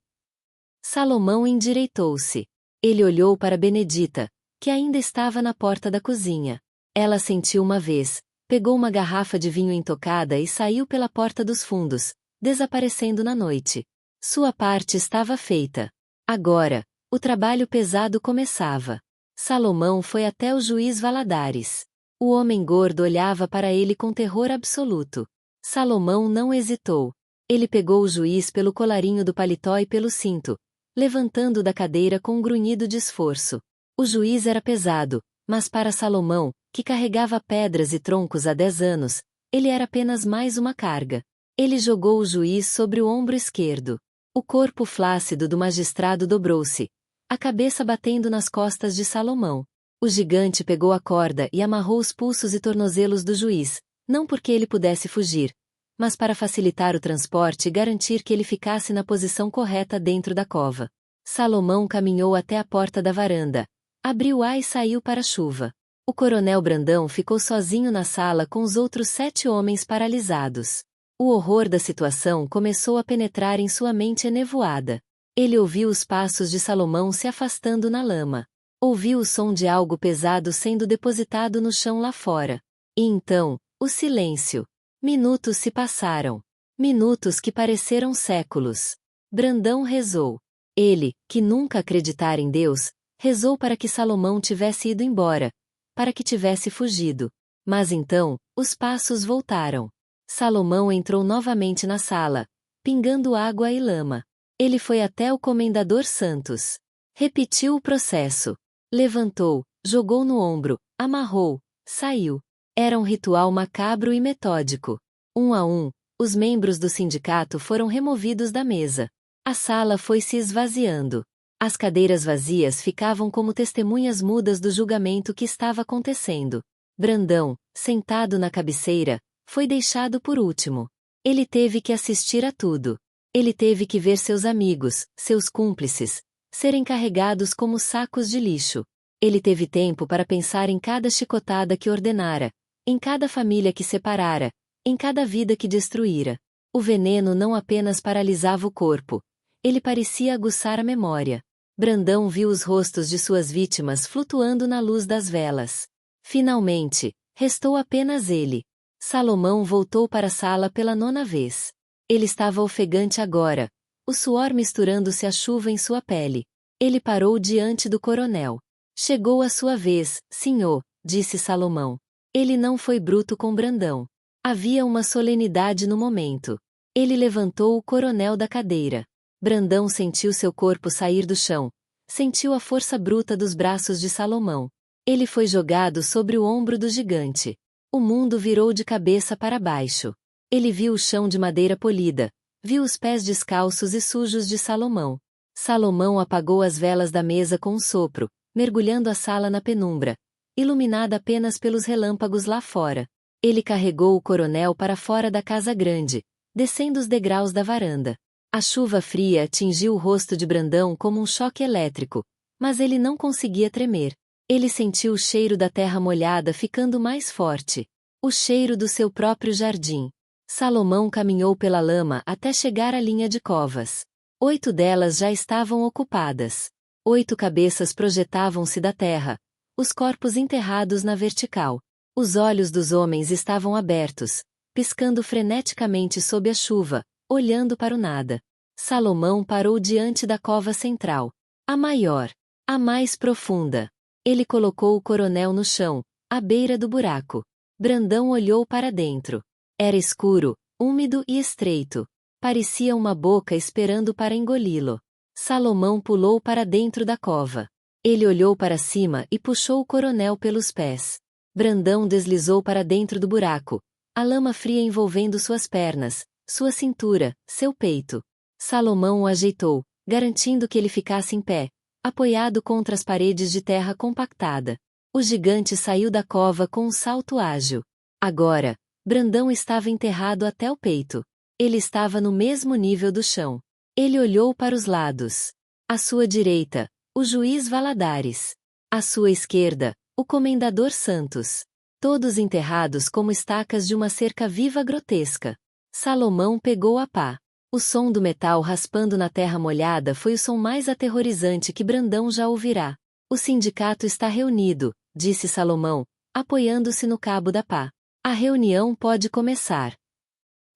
Salomão endireitou-se. Ele olhou para Benedita, que ainda estava na porta da cozinha. Ela sentiu uma vez, pegou uma garrafa de vinho intocada e saiu pela porta dos fundos, desaparecendo na noite. Sua parte estava feita. Agora, o trabalho pesado começava. Salomão foi até o juiz Valadares. O homem gordo olhava para ele com terror absoluto. Salomão não hesitou. Ele pegou o juiz pelo colarinho do paletó e pelo cinto, levantando-o da cadeira com um grunhido de esforço. O juiz era pesado, mas para Salomão, que carregava pedras e troncos há 10 anos, ele era apenas mais uma carga. Ele jogou o juiz sobre o ombro esquerdo. O corpo flácido do magistrado dobrou-se, a cabeça batendo nas costas de Salomão. O gigante pegou a corda e amarrou os pulsos e tornozelos do juiz, não porque ele pudesse fugir, mas para facilitar o transporte e garantir que ele ficasse na posição correta dentro da cova. Salomão caminhou até a porta da varanda, Abriu-a e saiu para a chuva. O coronel Brandão ficou sozinho na sala com os outros 7 homens paralisados. O horror da situação começou a penetrar em sua mente enevoada. Ele ouviu os passos de Salomão se afastando na lama. Ouviu o som de algo pesado sendo depositado no chão lá fora. E então, o silêncio. Minutos se passaram. Minutos que pareceram séculos. Brandão rezou. Ele, que nunca acreditara em Deus, rezou para que Salomão tivesse ido embora, para que tivesse fugido. Mas então, os passos voltaram. Salomão entrou novamente na sala, pingando água e lama. Ele foi até o comendador Santos. Repetiu o processo. Levantou, jogou no ombro, amarrou, saiu. Era um ritual macabro e metódico. Um a um, os membros do sindicato foram removidos da mesa. A sala foi se esvaziando. As cadeiras vazias ficavam como testemunhas mudas do julgamento que estava acontecendo. Brandão, sentado na cabeceira, foi deixado por último. Ele teve que assistir a tudo. Ele teve que ver seus amigos, seus cúmplices, serem carregados como sacos de lixo. Ele teve tempo para pensar em cada chicotada que ordenara, em cada família que separara, em cada vida que destruíra. O veneno não apenas paralisava o corpo, ele parecia aguçar a memória. Brandão viu os rostos de suas vítimas flutuando na luz das velas. Finalmente, restou apenas ele. Salomão voltou para a sala pela 9ª vez. Ele estava ofegante agora, o suor misturando-se à chuva em sua pele. Ele parou diante do coronel. Chegou a sua vez, senhor, disse Salomão. Ele não foi bruto com Brandão. Havia uma solenidade no momento. Ele levantou o coronel da cadeira. Brandão sentiu seu corpo sair do chão. Sentiu a força bruta dos braços de Salomão. Ele foi jogado sobre o ombro do gigante. O mundo virou de cabeça para baixo. Ele viu o chão de madeira polida, viu os pés descalços e sujos de Salomão. Salomão apagou as velas da mesa com um sopro, mergulhando a sala na penumbra, iluminada apenas pelos relâmpagos lá fora. Ele carregou o coronel para fora da casa grande, descendo os degraus da varanda. A chuva fria atingiu o rosto de Brandão como um choque elétrico, mas ele não conseguia tremer. Ele sentiu o cheiro da terra molhada ficando mais forte. O cheiro do seu próprio jardim. Salomão caminhou pela lama até chegar à linha de covas. 8 delas já estavam ocupadas. 8 cabeças projetavam-se da terra, os corpos enterrados na vertical. Os olhos dos homens estavam abertos, piscando freneticamente sob a chuva, olhando para o nada. Salomão parou diante da cova central. A maior. A mais profunda. Ele colocou o coronel no chão, à beira do buraco. Brandão olhou para dentro. Era escuro, úmido e estreito. Parecia uma boca esperando para engoli-lo. Salomão pulou para dentro da cova. Ele olhou para cima e puxou o coronel pelos pés. Brandão deslizou para dentro do buraco, a lama fria envolvendo suas pernas, sua cintura, seu peito. Salomão o ajeitou, garantindo que ele ficasse em pé, apoiado contra as paredes de terra compactada. O gigante saiu da cova com um salto ágil. Agora, Brandão estava enterrado até o peito. Ele estava no mesmo nível do chão. Ele olhou para os lados. À sua direita, o juiz Valadares. À sua esquerda, o comendador Santos. Todos enterrados como estacas de uma cerca viva grotesca. Salomão pegou a pá. O som do metal raspando na terra molhada foi o som mais aterrorizante que Brandão já ouvirá. O sindicato está reunido, disse Salomão, apoiando-se no cabo da pá. A reunião pode começar.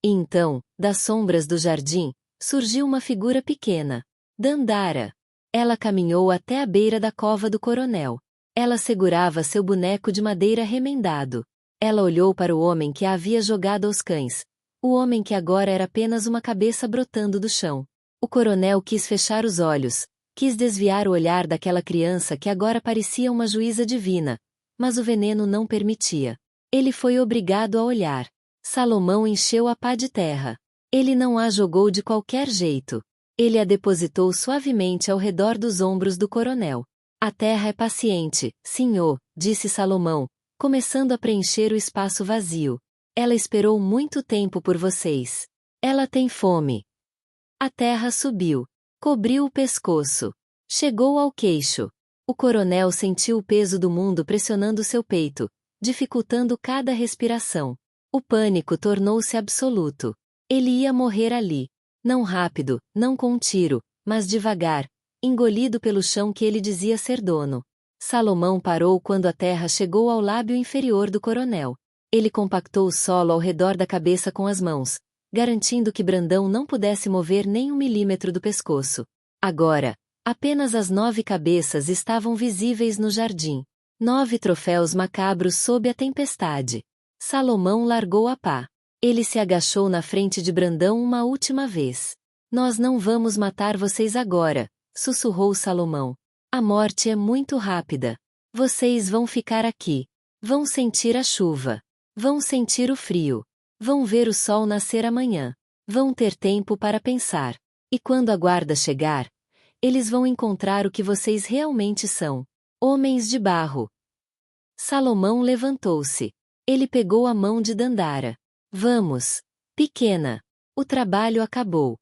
E então, das sombras do jardim, surgiu uma figura pequena. Dandara. Ela caminhou até a beira da cova do coronel. Ela segurava seu boneco de madeira remendado. Ela olhou para o homem que a havia jogado aos cães. O homem que agora era apenas uma cabeça brotando do chão. O coronel quis fechar os olhos, quis desviar o olhar daquela criança que agora parecia uma juíza divina, mas o veneno não permitia. Ele foi obrigado a olhar. Salomão encheu a pá de terra. Ele não a jogou de qualquer jeito. Ele a depositou suavemente ao redor dos ombros do coronel. A terra é paciente, senhor, disse Salomão, começando a preencher o espaço vazio. Ela esperou muito tempo por vocês. Ela tem fome. A terra subiu. Cobriu o pescoço. Chegou ao queixo. O coronel sentiu o peso do mundo pressionando seu peito, dificultando cada respiração. O pânico tornou-se absoluto. Ele ia morrer ali. Não rápido, não com um tiro, mas devagar, engolido pelo chão que ele dizia ser dono. Salomão parou quando a terra chegou ao lábio inferior do coronel. Ele compactou o solo ao redor da cabeça com as mãos, garantindo que Brandão não pudesse mover nem 1 milímetro do pescoço. Agora, apenas as 9 cabeças estavam visíveis no jardim. 9 troféus macabros sob a tempestade. Salomão largou a pá. Ele se agachou na frente de Brandão uma última vez. Nós não vamos matar vocês agora, sussurrou Salomão. A morte é muito rápida. Vocês vão ficar aqui. Vão sentir a chuva. Vão sentir o frio. Vão ver o sol nascer amanhã. Vão ter tempo para pensar. E quando a guarda chegar, eles vão encontrar o que vocês realmente são. Homens de barro. Salomão levantou-se. Ele pegou a mão de Dandara. Vamos, pequena. O trabalho acabou.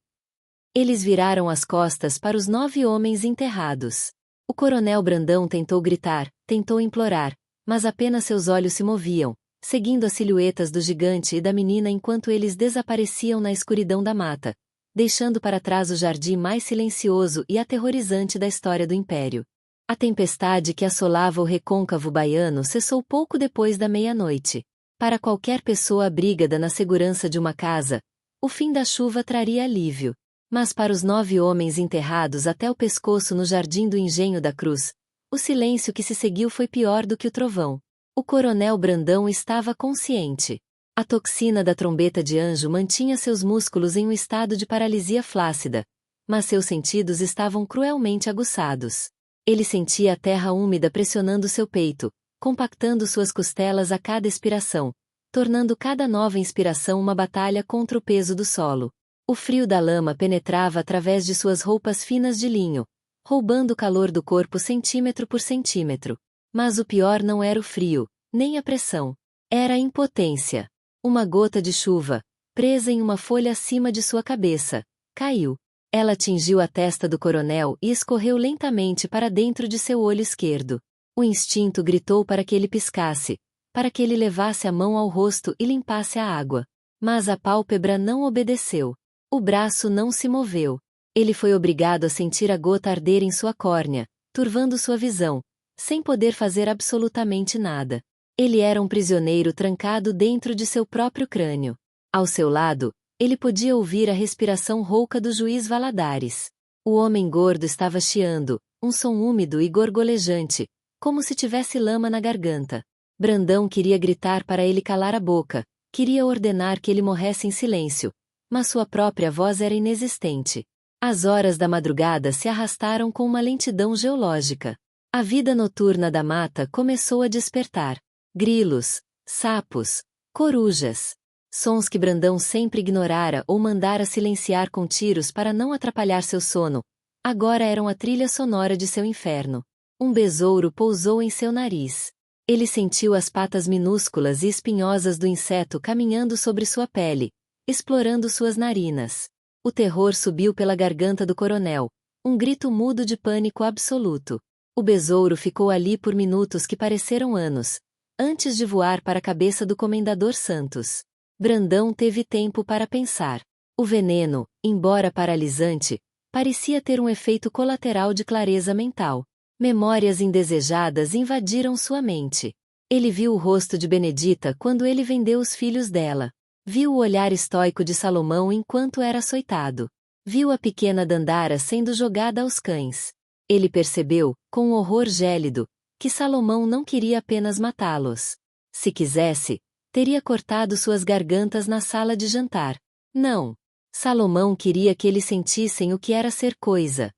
Eles viraram as costas para os 9 homens enterrados. O coronel Brandão tentou gritar, tentou implorar, mas apenas seus olhos se moviam, seguindo as silhuetas do gigante e da menina enquanto eles desapareciam na escuridão da mata, deixando para trás o jardim mais silencioso e aterrorizante da história do Império. A tempestade que assolava o recôncavo baiano cessou pouco depois da meia-noite. Para qualquer pessoa abrígada na segurança de uma casa, o fim da chuva traria alívio. Mas para os 9 homens enterrados até o pescoço no jardim do Engenho da Cruz, o silêncio que se seguiu foi pior do que o trovão. O coronel Brandão estava consciente. A toxina da trombeta de anjo mantinha seus músculos em um estado de paralisia flácida, mas seus sentidos estavam cruelmente aguçados. Ele sentia a terra úmida pressionando seu peito, compactando suas costelas a cada expiração, tornando cada nova inspiração uma batalha contra o peso do solo. O frio da lama penetrava através de suas roupas finas de linho, roubando o calor do corpo centímetro por centímetro. Mas o pior não era o frio, nem a pressão. Era a impotência. Uma gota de chuva, presa em uma folha acima de sua cabeça, caiu. Ela atingiu a testa do coronel e escorreu lentamente para dentro de seu olho esquerdo. O instinto gritou para que ele piscasse, para que ele levasse a mão ao rosto e limpasse a água. Mas a pálpebra não obedeceu. O braço não se moveu. Ele foi obrigado a sentir a gota arder em sua córnea, turvando sua visão, sem poder fazer absolutamente nada. Ele era um prisioneiro trancado dentro de seu próprio crânio. Ao seu lado, ele podia ouvir a respiração rouca do juiz Valadares. O homem gordo estava chiando, um som úmido e gorgolejante, como se tivesse lama na garganta. Brandão queria gritar para ele calar a boca, queria ordenar que ele morresse em silêncio, mas sua própria voz era inexistente. As horas da madrugada se arrastaram com uma lentidão geológica. A vida noturna da mata começou a despertar. Grilos, sapos, corujas. Sons que Brandão sempre ignorara ou mandara silenciar com tiros para não atrapalhar seu sono, agora eram a trilha sonora de seu inferno. Um besouro pousou em seu nariz. Ele sentiu as patas minúsculas e espinhosas do inseto caminhando sobre sua pele, explorando suas narinas. O terror subiu pela garganta do coronel, um grito mudo de pânico absoluto. O besouro ficou ali por minutos que pareceram anos, antes de voar para a cabeça do comendador Santos. Brandão teve tempo para pensar. O veneno, embora paralisante, parecia ter um efeito colateral de clareza mental. Memórias indesejadas invadiram sua mente. Ele viu o rosto de Benedita quando ele vendeu os filhos dela. Viu o olhar estoico de Salomão enquanto era açoitado. Viu a pequena Dandara sendo jogada aos cães. Ele percebeu, com um horror gélido, que Salomão não queria apenas matá-los. Se quisesse, teria cortado suas gargantas na sala de jantar. Não. Salomão queria que eles sentissem o que era ser coisa.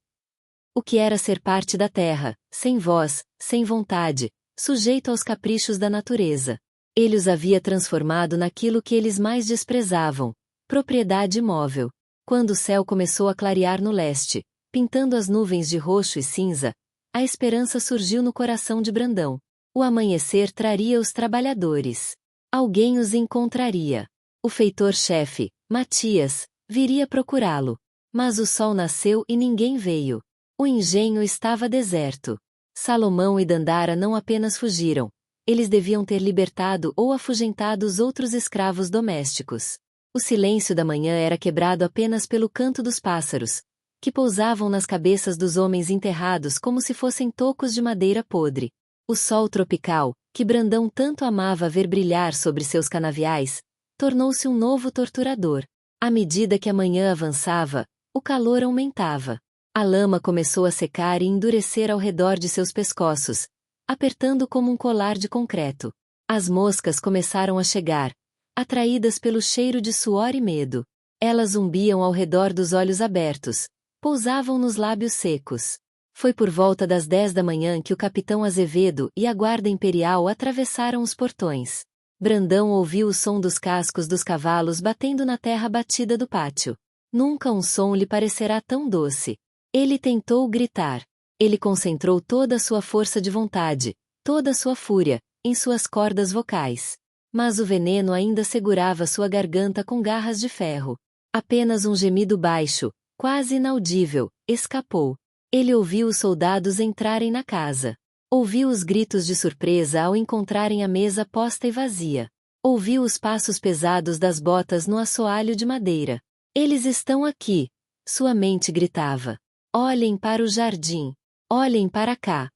O que era ser parte da terra, sem voz, sem vontade, sujeito aos caprichos da natureza. Ele os havia transformado naquilo que eles mais desprezavam, propriedade imóvel. Quando o céu começou a clarear no leste, pintando as nuvens de roxo e cinza, a esperança surgiu no coração de Brandão. O amanhecer traria os trabalhadores. Alguém os encontraria. O feitor-chefe, Matias, viria procurá-lo. Mas o sol nasceu e ninguém veio. O engenho estava deserto. Salomão e Dandara não apenas fugiram, eles deviam ter libertado ou afugentado os outros escravos domésticos. O silêncio da manhã era quebrado apenas pelo canto dos pássaros, que pousavam nas cabeças dos homens enterrados como se fossem tocos de madeira podre. O sol tropical, que Brandão tanto amava ver brilhar sobre seus canaviais, tornou-se um novo torturador. À medida que a manhã avançava, o calor aumentava. A lama começou a secar e endurecer ao redor de seus pescoços, apertando como um colar de concreto. As moscas começaram a chegar, atraídas pelo cheiro de suor e medo. Elas zumbiam ao redor dos olhos abertos, pousavam nos lábios secos. Foi por volta das 10 da manhã que o capitão Azevedo e a guarda imperial atravessaram os portões. Brandão ouviu o som dos cascos dos cavalos batendo na terra batida do pátio. Nunca um som lhe parecerá tão doce. Ele tentou gritar. Ele concentrou toda a sua força de vontade, toda a sua fúria, em suas cordas vocais. Mas o veneno ainda segurava sua garganta com garras de ferro. Apenas um gemido baixo, quase inaudível, escapou. Ele ouviu os soldados entrarem na casa. Ouviu os gritos de surpresa ao encontrarem a mesa posta e vazia. Ouviu os passos pesados das botas no assoalho de madeira. Eles estão aqui, sua mente gritava. Olhem para o jardim. Olhem para cá.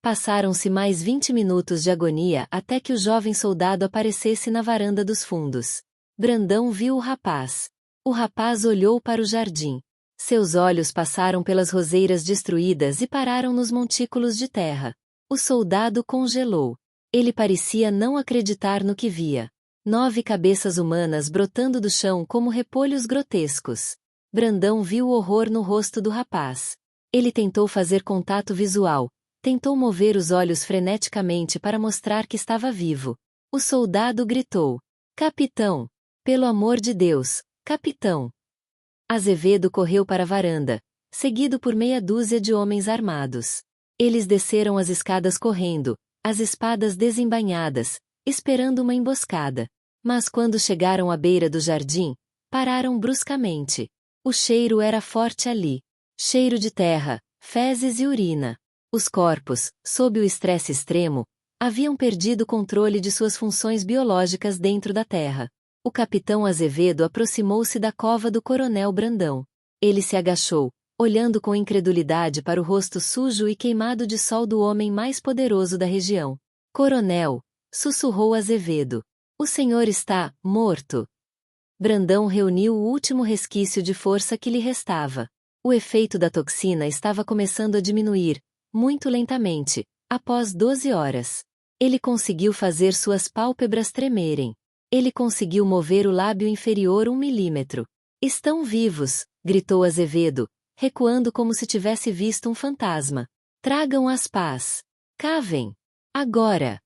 Passaram-se mais 20 minutos de agonia até que o jovem soldado aparecesse na varanda dos fundos. Brandão viu o rapaz. O rapaz olhou para o jardim. Seus olhos passaram pelas roseiras destruídas e pararam nos montículos de terra. O soldado congelou. Ele parecia não acreditar no que via. 9 cabeças humanas brotando do chão como repolhos grotescos. Brandão viu o horror no rosto do rapaz. Ele tentou fazer contato visual, tentou mover os olhos freneticamente para mostrar que estava vivo. O soldado gritou: "Capitão! Pelo amor de Deus, capitão!" Azevedo correu para a varanda, seguido por meia dúzia de homens armados. Eles desceram as escadas correndo, as espadas desembainhadas, esperando uma emboscada. Mas quando chegaram à beira do jardim, pararam bruscamente. O cheiro era forte ali. Cheiro de terra, fezes e urina. Os corpos, sob o estresse extremo, haviam perdido o controle de suas funções biológicas dentro da terra. O capitão Azevedo aproximou-se da cova do coronel Brandão. Ele se agachou, olhando com incredulidade para o rosto sujo e queimado de sol do homem mais poderoso da região. "Coronel", sussurrou Azevedo. "O senhor está morto." Brandão reuniu o último resquício de força que lhe restava. O efeito da toxina estava começando a diminuir, muito lentamente, após 12 horas. Ele conseguiu fazer suas pálpebras tremerem. Ele conseguiu mover o lábio inferior 1 milímetro. "Estão vivos", gritou Azevedo, recuando como se tivesse visto um fantasma. "Tragam as pás. Cavem. Agora."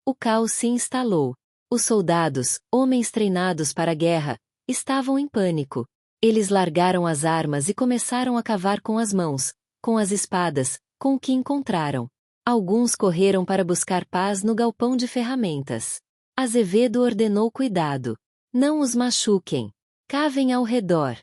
O caos se instalou. Os soldados, homens treinados para a guerra, estavam em pânico. Eles largaram as armas e começaram a cavar com as mãos, com as espadas, com o que encontraram. Alguns correram para buscar paz no galpão de ferramentas. Azevedo ordenou cuidado. "Não os machuquem. Cavem ao redor."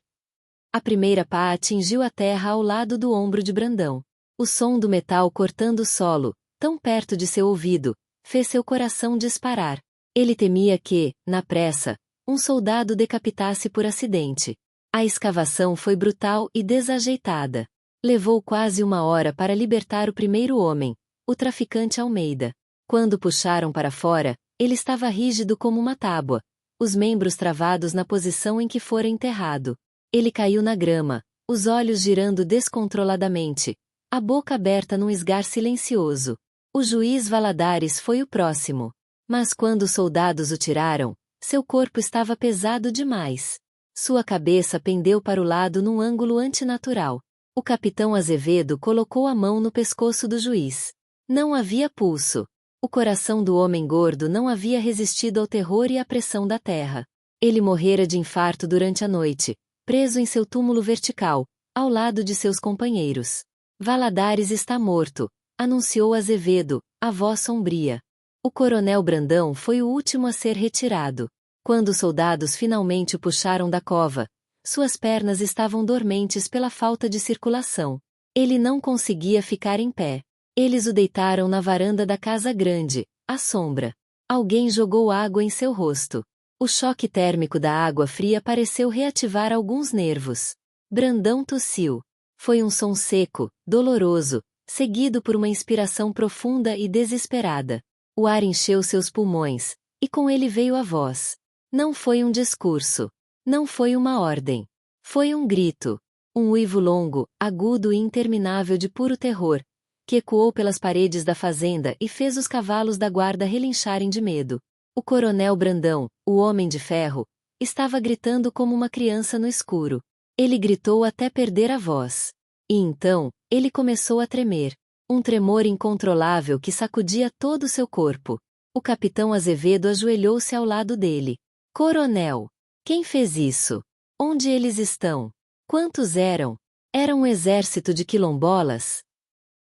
A primeira pá atingiu a terra ao lado do ombro de Brandão. O som do metal cortando o solo, tão perto de seu ouvido, fez seu coração disparar. Ele temia que, na pressa, um soldado decapitasse por acidente. A escavação foi brutal e desajeitada. Levou quase 1 hora para libertar o primeiro homem, o traficante Almeida. Quando puxaram para fora, ele estava rígido como uma tábua, os membros travados na posição em que fora enterrado. Ele caiu na grama, os olhos girando descontroladamente, a boca aberta num esgar silencioso. O juiz Valadares foi o próximo. Mas quando os soldados o tiraram, seu corpo estava pesado demais. Sua cabeça pendeu para o lado num ângulo antinatural. O capitão Azevedo colocou a mão no pescoço do juiz. Não havia pulso. O coração do homem gordo não havia resistido ao terror e à pressão da terra. Ele morrera de infarto durante a noite, preso em seu túmulo vertical, ao lado de seus companheiros. "Valadares está morto", anunciou Azevedo, a voz sombria. O coronel Brandão foi o último a ser retirado. Quando os soldados finalmente o puxaram da cova, suas pernas estavam dormentes pela falta de circulação. Ele não conseguia ficar em pé. Eles o deitaram na varanda da casa grande, à sombra. Alguém jogou água em seu rosto. O choque térmico da água fria pareceu reativar alguns nervos. Brandão tossiu. Foi um som seco, doloroso, seguido por uma inspiração profunda e desesperada. O ar encheu seus pulmões, e com ele veio a voz. Não foi um discurso. Não foi uma ordem. Foi um grito. Um uivo longo, agudo e interminável de puro terror, que ecoou pelas paredes da fazenda e fez os cavalos da guarda relincharem de medo. O coronel Brandão, o homem de ferro, estava gritando como uma criança no escuro. Ele gritou até perder a voz. E então, ele começou a tremer. Um tremor incontrolável que sacudia todo o seu corpo. O capitão Azevedo ajoelhou-se ao lado dele. Coronel! Quem fez isso? Onde eles estão? Quantos eram? Era um exército de quilombolas?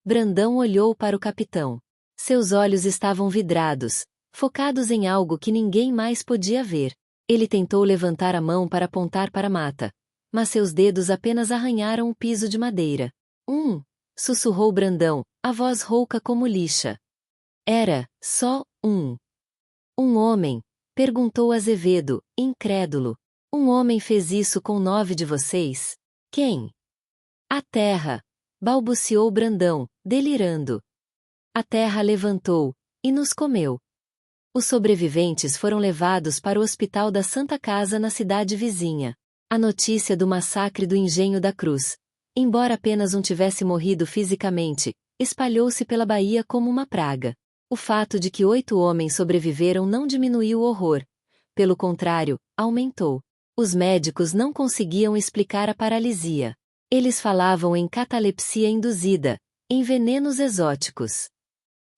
Brandão olhou para o capitão. Seus olhos estavam vidrados, focados em algo que ninguém mais podia ver. Ele tentou levantar a mão para apontar para a mata, mas seus dedos apenas arranharam o piso de madeira. Sussurrou Brandão, a voz rouca como lixa. Era, só, um homem? Perguntou Azevedo, incrédulo. Um homem fez isso com 9 de vocês? Quem? A terra, balbuciou Brandão, delirando. A terra levantou, e nos comeu. Os sobreviventes foram levados para o hospital da Santa Casa na cidade vizinha. A notícia do massacre do Engenho da Cruz, embora apenas um tivesse morrido fisicamente, espalhou-se pela Bahia como uma praga. O fato de que 8 homens sobreviveram não diminuiu o horror. Pelo contrário, aumentou. Os médicos não conseguiam explicar a paralisia. Eles falavam em catalepsia induzida, em venenos exóticos.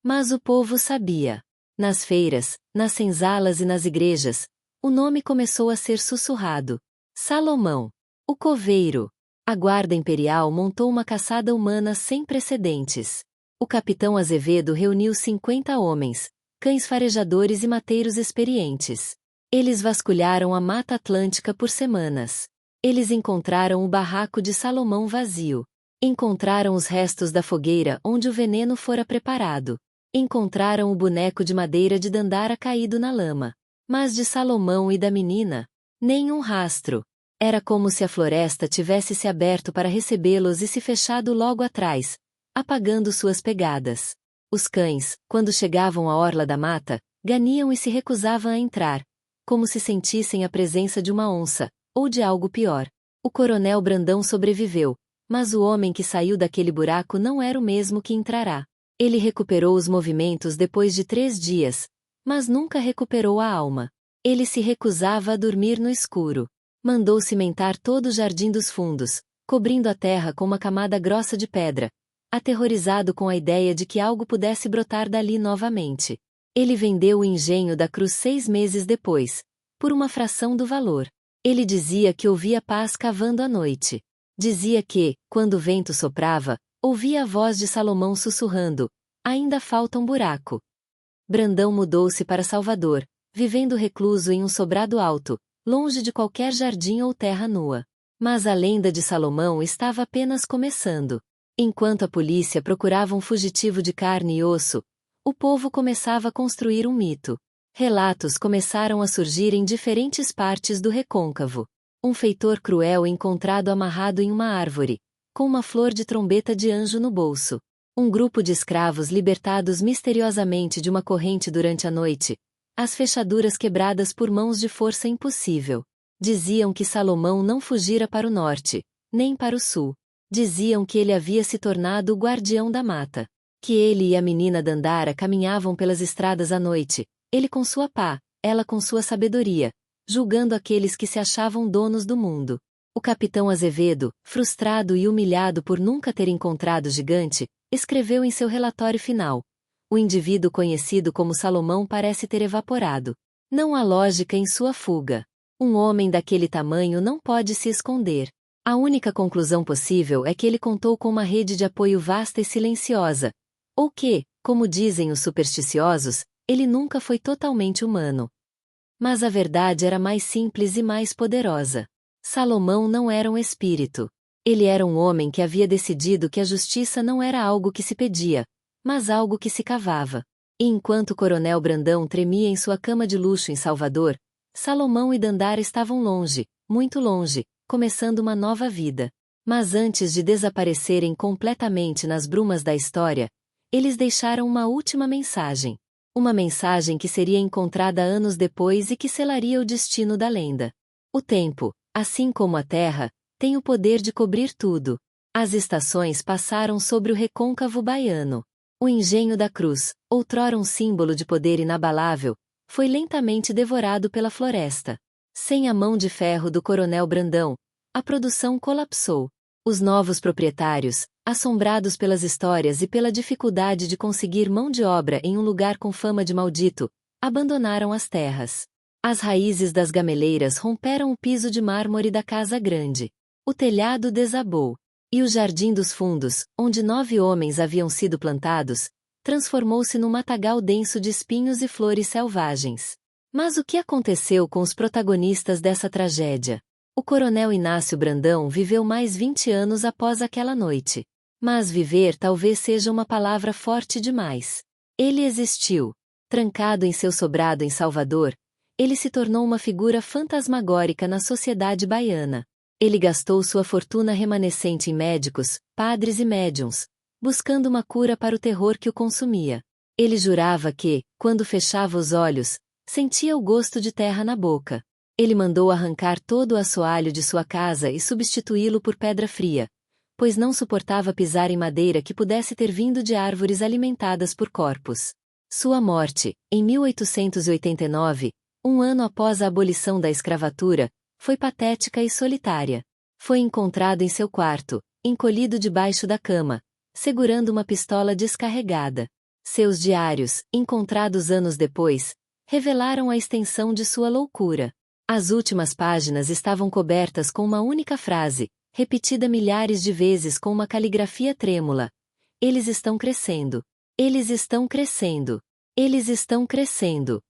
Mas o povo sabia. Nas feiras, nas senzalas e nas igrejas, o nome começou a ser sussurrado. Salomão. O coveiro. A guarda imperial montou uma caçada humana sem precedentes. O capitão Azevedo reuniu 50 homens, cães farejadores e mateiros experientes. Eles vasculharam a Mata Atlântica por semanas. Eles encontraram o barraco de Salomão vazio. Encontraram os restos da fogueira onde o veneno fora preparado. Encontraram o boneco de madeira de Dandara caído na lama. Mas de Salomão e da menina, nenhum rastro. Era como se a floresta tivesse se aberto para recebê-los e se fechado logo atrás, apagando suas pegadas. Os cães, quando chegavam à orla da mata, ganiam e se recusavam a entrar, como se sentissem a presença de uma onça, ou de algo pior. O coronel Brandão sobreviveu, mas o homem que saiu daquele buraco não era o mesmo que entrará. Ele recuperou os movimentos depois de 3 dias, mas nunca recuperou a alma. Ele se recusava a dormir no escuro. Mandou cimentar todo o Jardim dos Fundos, cobrindo a terra com uma camada grossa de pedra, aterrorizado com a ideia de que algo pudesse brotar dali novamente. Ele vendeu o Engenho da Cruz 6 meses depois, por uma fração do valor. Ele dizia que ouvia paz cavando à noite. Dizia que, quando o vento soprava, ouvia a voz de Salomão sussurrando: ainda falta um buraco. Brandão mudou-se para Salvador, vivendo recluso em um sobrado alto, longe de qualquer jardim ou terra nua. Mas a lenda de Salomão estava apenas começando. Enquanto a polícia procurava um fugitivo de carne e osso, o povo começava a construir um mito. Relatos começaram a surgir em diferentes partes do recôncavo. Um feitor cruel encontrado amarrado em uma árvore, com uma flor de trombeta de anjo no bolso. Um grupo de escravos libertados misteriosamente de uma corrente durante a noite, as fechaduras quebradas por mãos de força impossível. Diziam que Salomão não fugira para o norte, nem para o sul. Diziam que ele havia se tornado o guardião da mata. Que ele e a menina Dandara caminhavam pelas estradas à noite, ele com sua pá, ela com sua sabedoria, julgando aqueles que se achavam donos do mundo. O capitão Azevedo, frustrado e humilhado por nunca ter encontrado o gigante, escreveu em seu relatório final: o indivíduo conhecido como Salomão parece ter evaporado. Não há lógica em sua fuga. Um homem daquele tamanho não pode se esconder. A única conclusão possível é que ele contou com uma rede de apoio vasta e silenciosa, ou que, como dizem os supersticiosos, ele nunca foi totalmente humano. Mas a verdade era mais simples e mais poderosa. Salomão não era um espírito. Ele era um homem que havia decidido que a justiça não era algo que se pedia, mas algo que se cavava. E enquanto o coronel Brandão tremia em sua cama de luxo em Salvador, Salomão e Dandara estavam longe, muito longe, começando uma nova vida. Mas antes de desaparecerem completamente nas brumas da história, eles deixaram uma última mensagem. Uma mensagem que seria encontrada anos depois e que selaria o destino da lenda. O tempo, assim como a terra, tem o poder de cobrir tudo. As estações passaram sobre o recôncavo baiano. O engenho da cruz, outrora um símbolo de poder inabalável, foi lentamente devorado pela floresta. Sem a mão de ferro do coronel Brandão, a produção colapsou. Os novos proprietários, assombrados pelas histórias e pela dificuldade de conseguir mão de obra em um lugar com fama de maldito, abandonaram as terras. As raízes das gameleiras romperam o piso de mármore da casa grande. O telhado desabou. E o jardim dos fundos, onde 9 homens haviam sido plantados, transformou-se num matagal denso de espinhos e flores selvagens. Mas o que aconteceu com os protagonistas dessa tragédia? O coronel Inácio Brandão viveu mais 20 anos após aquela noite. Mas viver talvez seja uma palavra forte demais. Ele existiu. Trancado em seu sobrado em Salvador, ele se tornou uma figura fantasmagórica na sociedade baiana. Ele gastou sua fortuna remanescente em médicos, padres e médiuns, buscando uma cura para o terror que o consumia. Ele jurava que, quando fechava os olhos, sentia o gosto de terra na boca. Ele mandou arrancar todo o assoalho de sua casa e substituí-lo por pedra fria, pois não suportava pisar em madeira que pudesse ter vindo de árvores alimentadas por corpos. Sua morte, em 1889, um ano após a abolição da escravatura, foi patética e solitária. Foi encontrado em seu quarto, encolhido debaixo da cama, segurando uma pistola descarregada. Seus diários, encontrados anos depois, revelaram a extensão de sua loucura. As últimas páginas estavam cobertas com uma única frase, repetida milhares de vezes com uma caligrafia trêmula. Eles estão crescendo. Eles estão crescendo. Eles estão crescendo.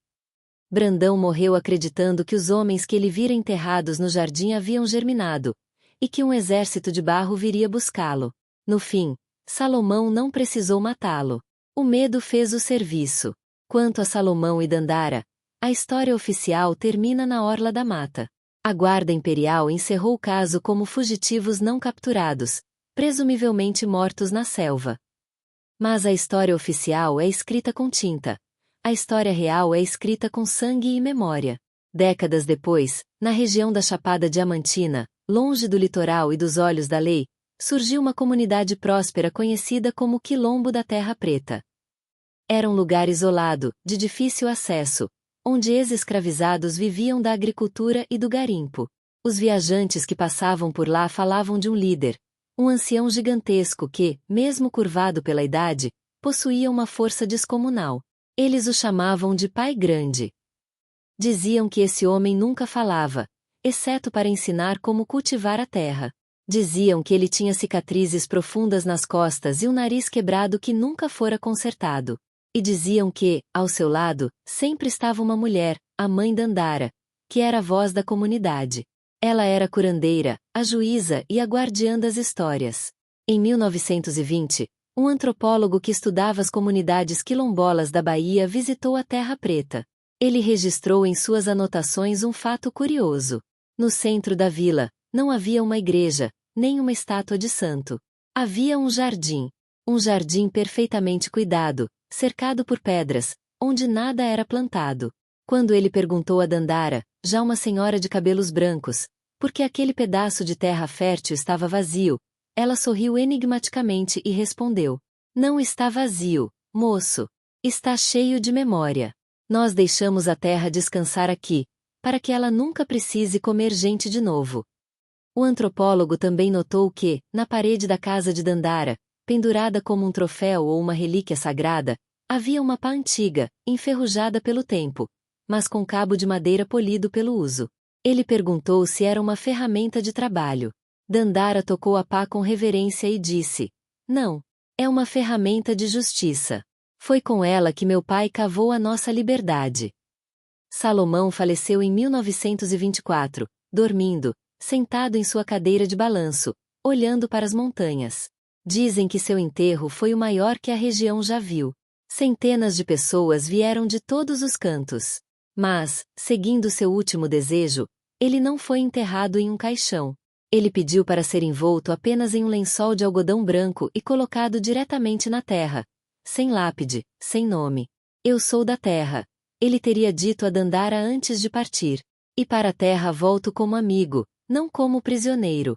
Brandão morreu acreditando que os homens que ele vira enterrados no jardim haviam germinado, e que um exército de barro viria buscá-lo. No fim, Salomão não precisou matá-lo. O medo fez o serviço. Quanto a Salomão e Dandara, a história oficial termina na Orla da Mata. A Guarda Imperial encerrou o caso como fugitivos não capturados, presumivelmente mortos na selva. Mas a história oficial é escrita com tinta. A história real é escrita com sangue e memória. Décadas depois, na região da Chapada Diamantina, longe do litoral e dos olhos da lei, surgiu uma comunidade próspera conhecida como Quilombo da Terra Preta. Era um lugar isolado, de difícil acesso, onde ex-escravizados viviam da agricultura e do garimpo. Os viajantes que passavam por lá falavam de um líder, um ancião gigantesco que, mesmo curvado pela idade, possuía uma força descomunal. Eles o chamavam de Pai Grande. Diziam que esse homem nunca falava, exceto para ensinar como cultivar a terra. Diziam que ele tinha cicatrizes profundas nas costas e um nariz quebrado que nunca fora consertado. E diziam que, ao seu lado, sempre estava uma mulher, a mãe Dandara, que era a voz da comunidade. Ela era a curandeira, a juíza e a guardiã das histórias. Em 1920, um antropólogo que estudava as comunidades quilombolas da Bahia visitou a Terra Preta. Ele registrou em suas anotações um fato curioso. No centro da vila, não havia uma igreja, nem uma estátua de santo. Havia um jardim. Um jardim perfeitamente cuidado, cercado por pedras, onde nada era plantado. Quando ele perguntou a Dandara, já uma senhora de cabelos brancos, por que aquele pedaço de terra fértil estava vazio, ela sorriu enigmaticamente e respondeu: "Não está vazio, moço. Está cheio de memória. Nós deixamos a terra descansar aqui, para que ela nunca precise comer gente de novo." O antropólogo também notou que, na parede da casa de Dandara, pendurada como um troféu ou uma relíquia sagrada, havia uma pá antiga, enferrujada pelo tempo, mas com cabo de madeira polido pelo uso. Ele perguntou se era uma ferramenta de trabalho. Dandara tocou a pá com reverência e disse: "Não. É uma ferramenta de justiça. Foi com ela que meu pai cavou a nossa liberdade." Salomão faleceu em 1924, dormindo, sentado em sua cadeira de balanço, olhando para as montanhas. Dizem que seu enterro foi o maior que a região já viu. Centenas de pessoas vieram de todos os cantos. Mas, seguindo seu último desejo, ele não foi enterrado em um caixão. Ele pediu para ser envolto apenas em um lençol de algodão branco e colocado diretamente na terra. Sem lápide, sem nome. Eu sou da terra. Ele teria dito a Dandara antes de partir. E para a terra volto como amigo, não como prisioneiro.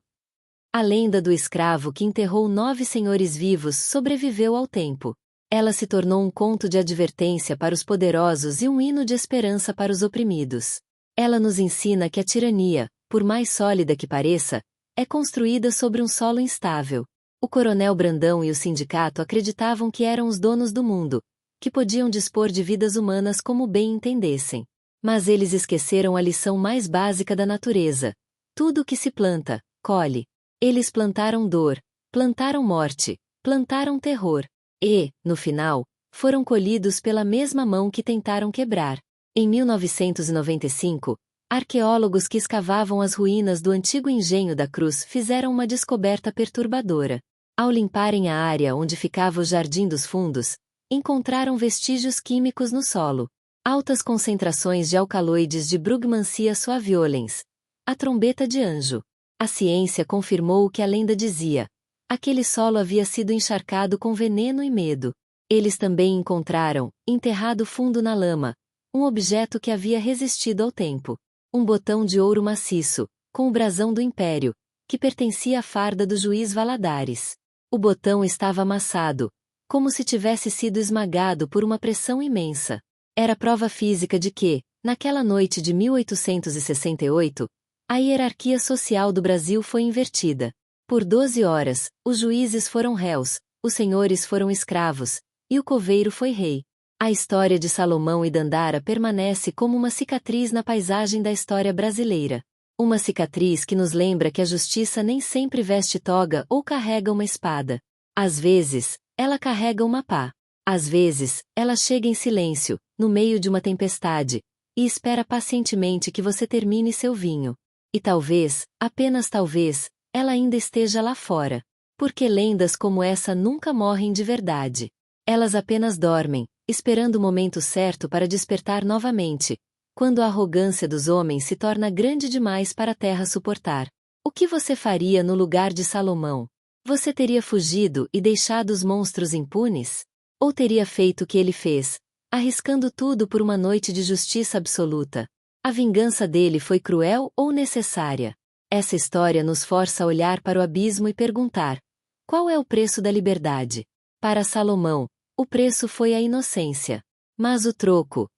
A lenda do escravo que enterrou 9 senhores vivos sobreviveu ao tempo. Ela se tornou um conto de advertência para os poderosos e um hino de esperança para os oprimidos. Ela nos ensina que a tirania, por mais sólida que pareça, é construída sobre um solo instável. O coronel Brandão e o sindicato acreditavam que eram os donos do mundo, que podiam dispor de vidas humanas como bem entendessem. Mas eles esqueceram a lição mais básica da natureza. Tudo o que se planta, colhe. Eles plantaram dor, plantaram morte, plantaram terror. E, no final, foram colhidos pela mesma mão que tentaram quebrar. Em 1995, arqueólogos que escavavam as ruínas do antigo engenho da Cruz fizeram uma descoberta perturbadora. Ao limparem a área onde ficava o Jardim dos Fundos, encontraram vestígios químicos no solo. Altas concentrações de alcaloides de Brugmansia suaviolens. A trombeta de anjo. A ciência confirmou o que a lenda dizia. Aquele solo havia sido encharcado com veneno e medo. Eles também encontraram, enterrado fundo na lama, um objeto que havia resistido ao tempo. Um botão de ouro maciço, com o brasão do Império, que pertencia à farda do juiz Valadares. O botão estava amassado, como se tivesse sido esmagado por uma pressão imensa. Era prova física de que, naquela noite de 1868, a hierarquia social do Brasil foi invertida. Por 12 horas, os juízes foram réus, os senhores foram escravos, e o coveiro foi rei. A história de Salomão e Dandara permanece como uma cicatriz na paisagem da história brasileira. Uma cicatriz que nos lembra que a justiça nem sempre veste toga ou carrega uma espada. Às vezes, ela carrega uma pá. Às vezes, ela chega em silêncio, no meio de uma tempestade, e espera pacientemente que você termine seu vinho. E talvez, apenas talvez, ela ainda esteja lá fora. Porque lendas como essa nunca morrem de verdade. Elas apenas dormem, esperando o momento certo para despertar novamente, quando a arrogância dos homens se torna grande demais para a terra suportar. O que você faria no lugar de Salomão? Você teria fugido e deixado os monstros impunes? Ou teria feito o que ele fez, arriscando tudo por uma noite de justiça absoluta? A vingança dele foi cruel ou necessária? Essa história nos força a olhar para o abismo e perguntar: qual é o preço da liberdade? Para Salomão, o preço foi a inocência. Mas o troco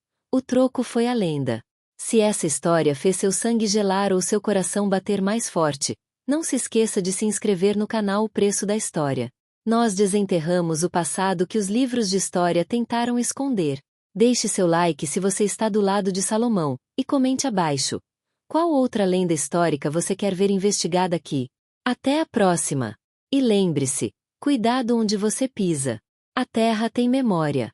foi a lenda. Se essa história fez seu sangue gelar ou seu coração bater mais forte, não se esqueça de se inscrever no canal O Preço da História. Nós desenterramos o passado que os livros de história tentaram esconder. Deixe seu like se você está do lado de Salomão, e comente abaixo. Qual outra lenda histórica você quer ver investigada aqui? Até a próxima! E lembre-se, cuidado onde você pisa. A terra tem memória.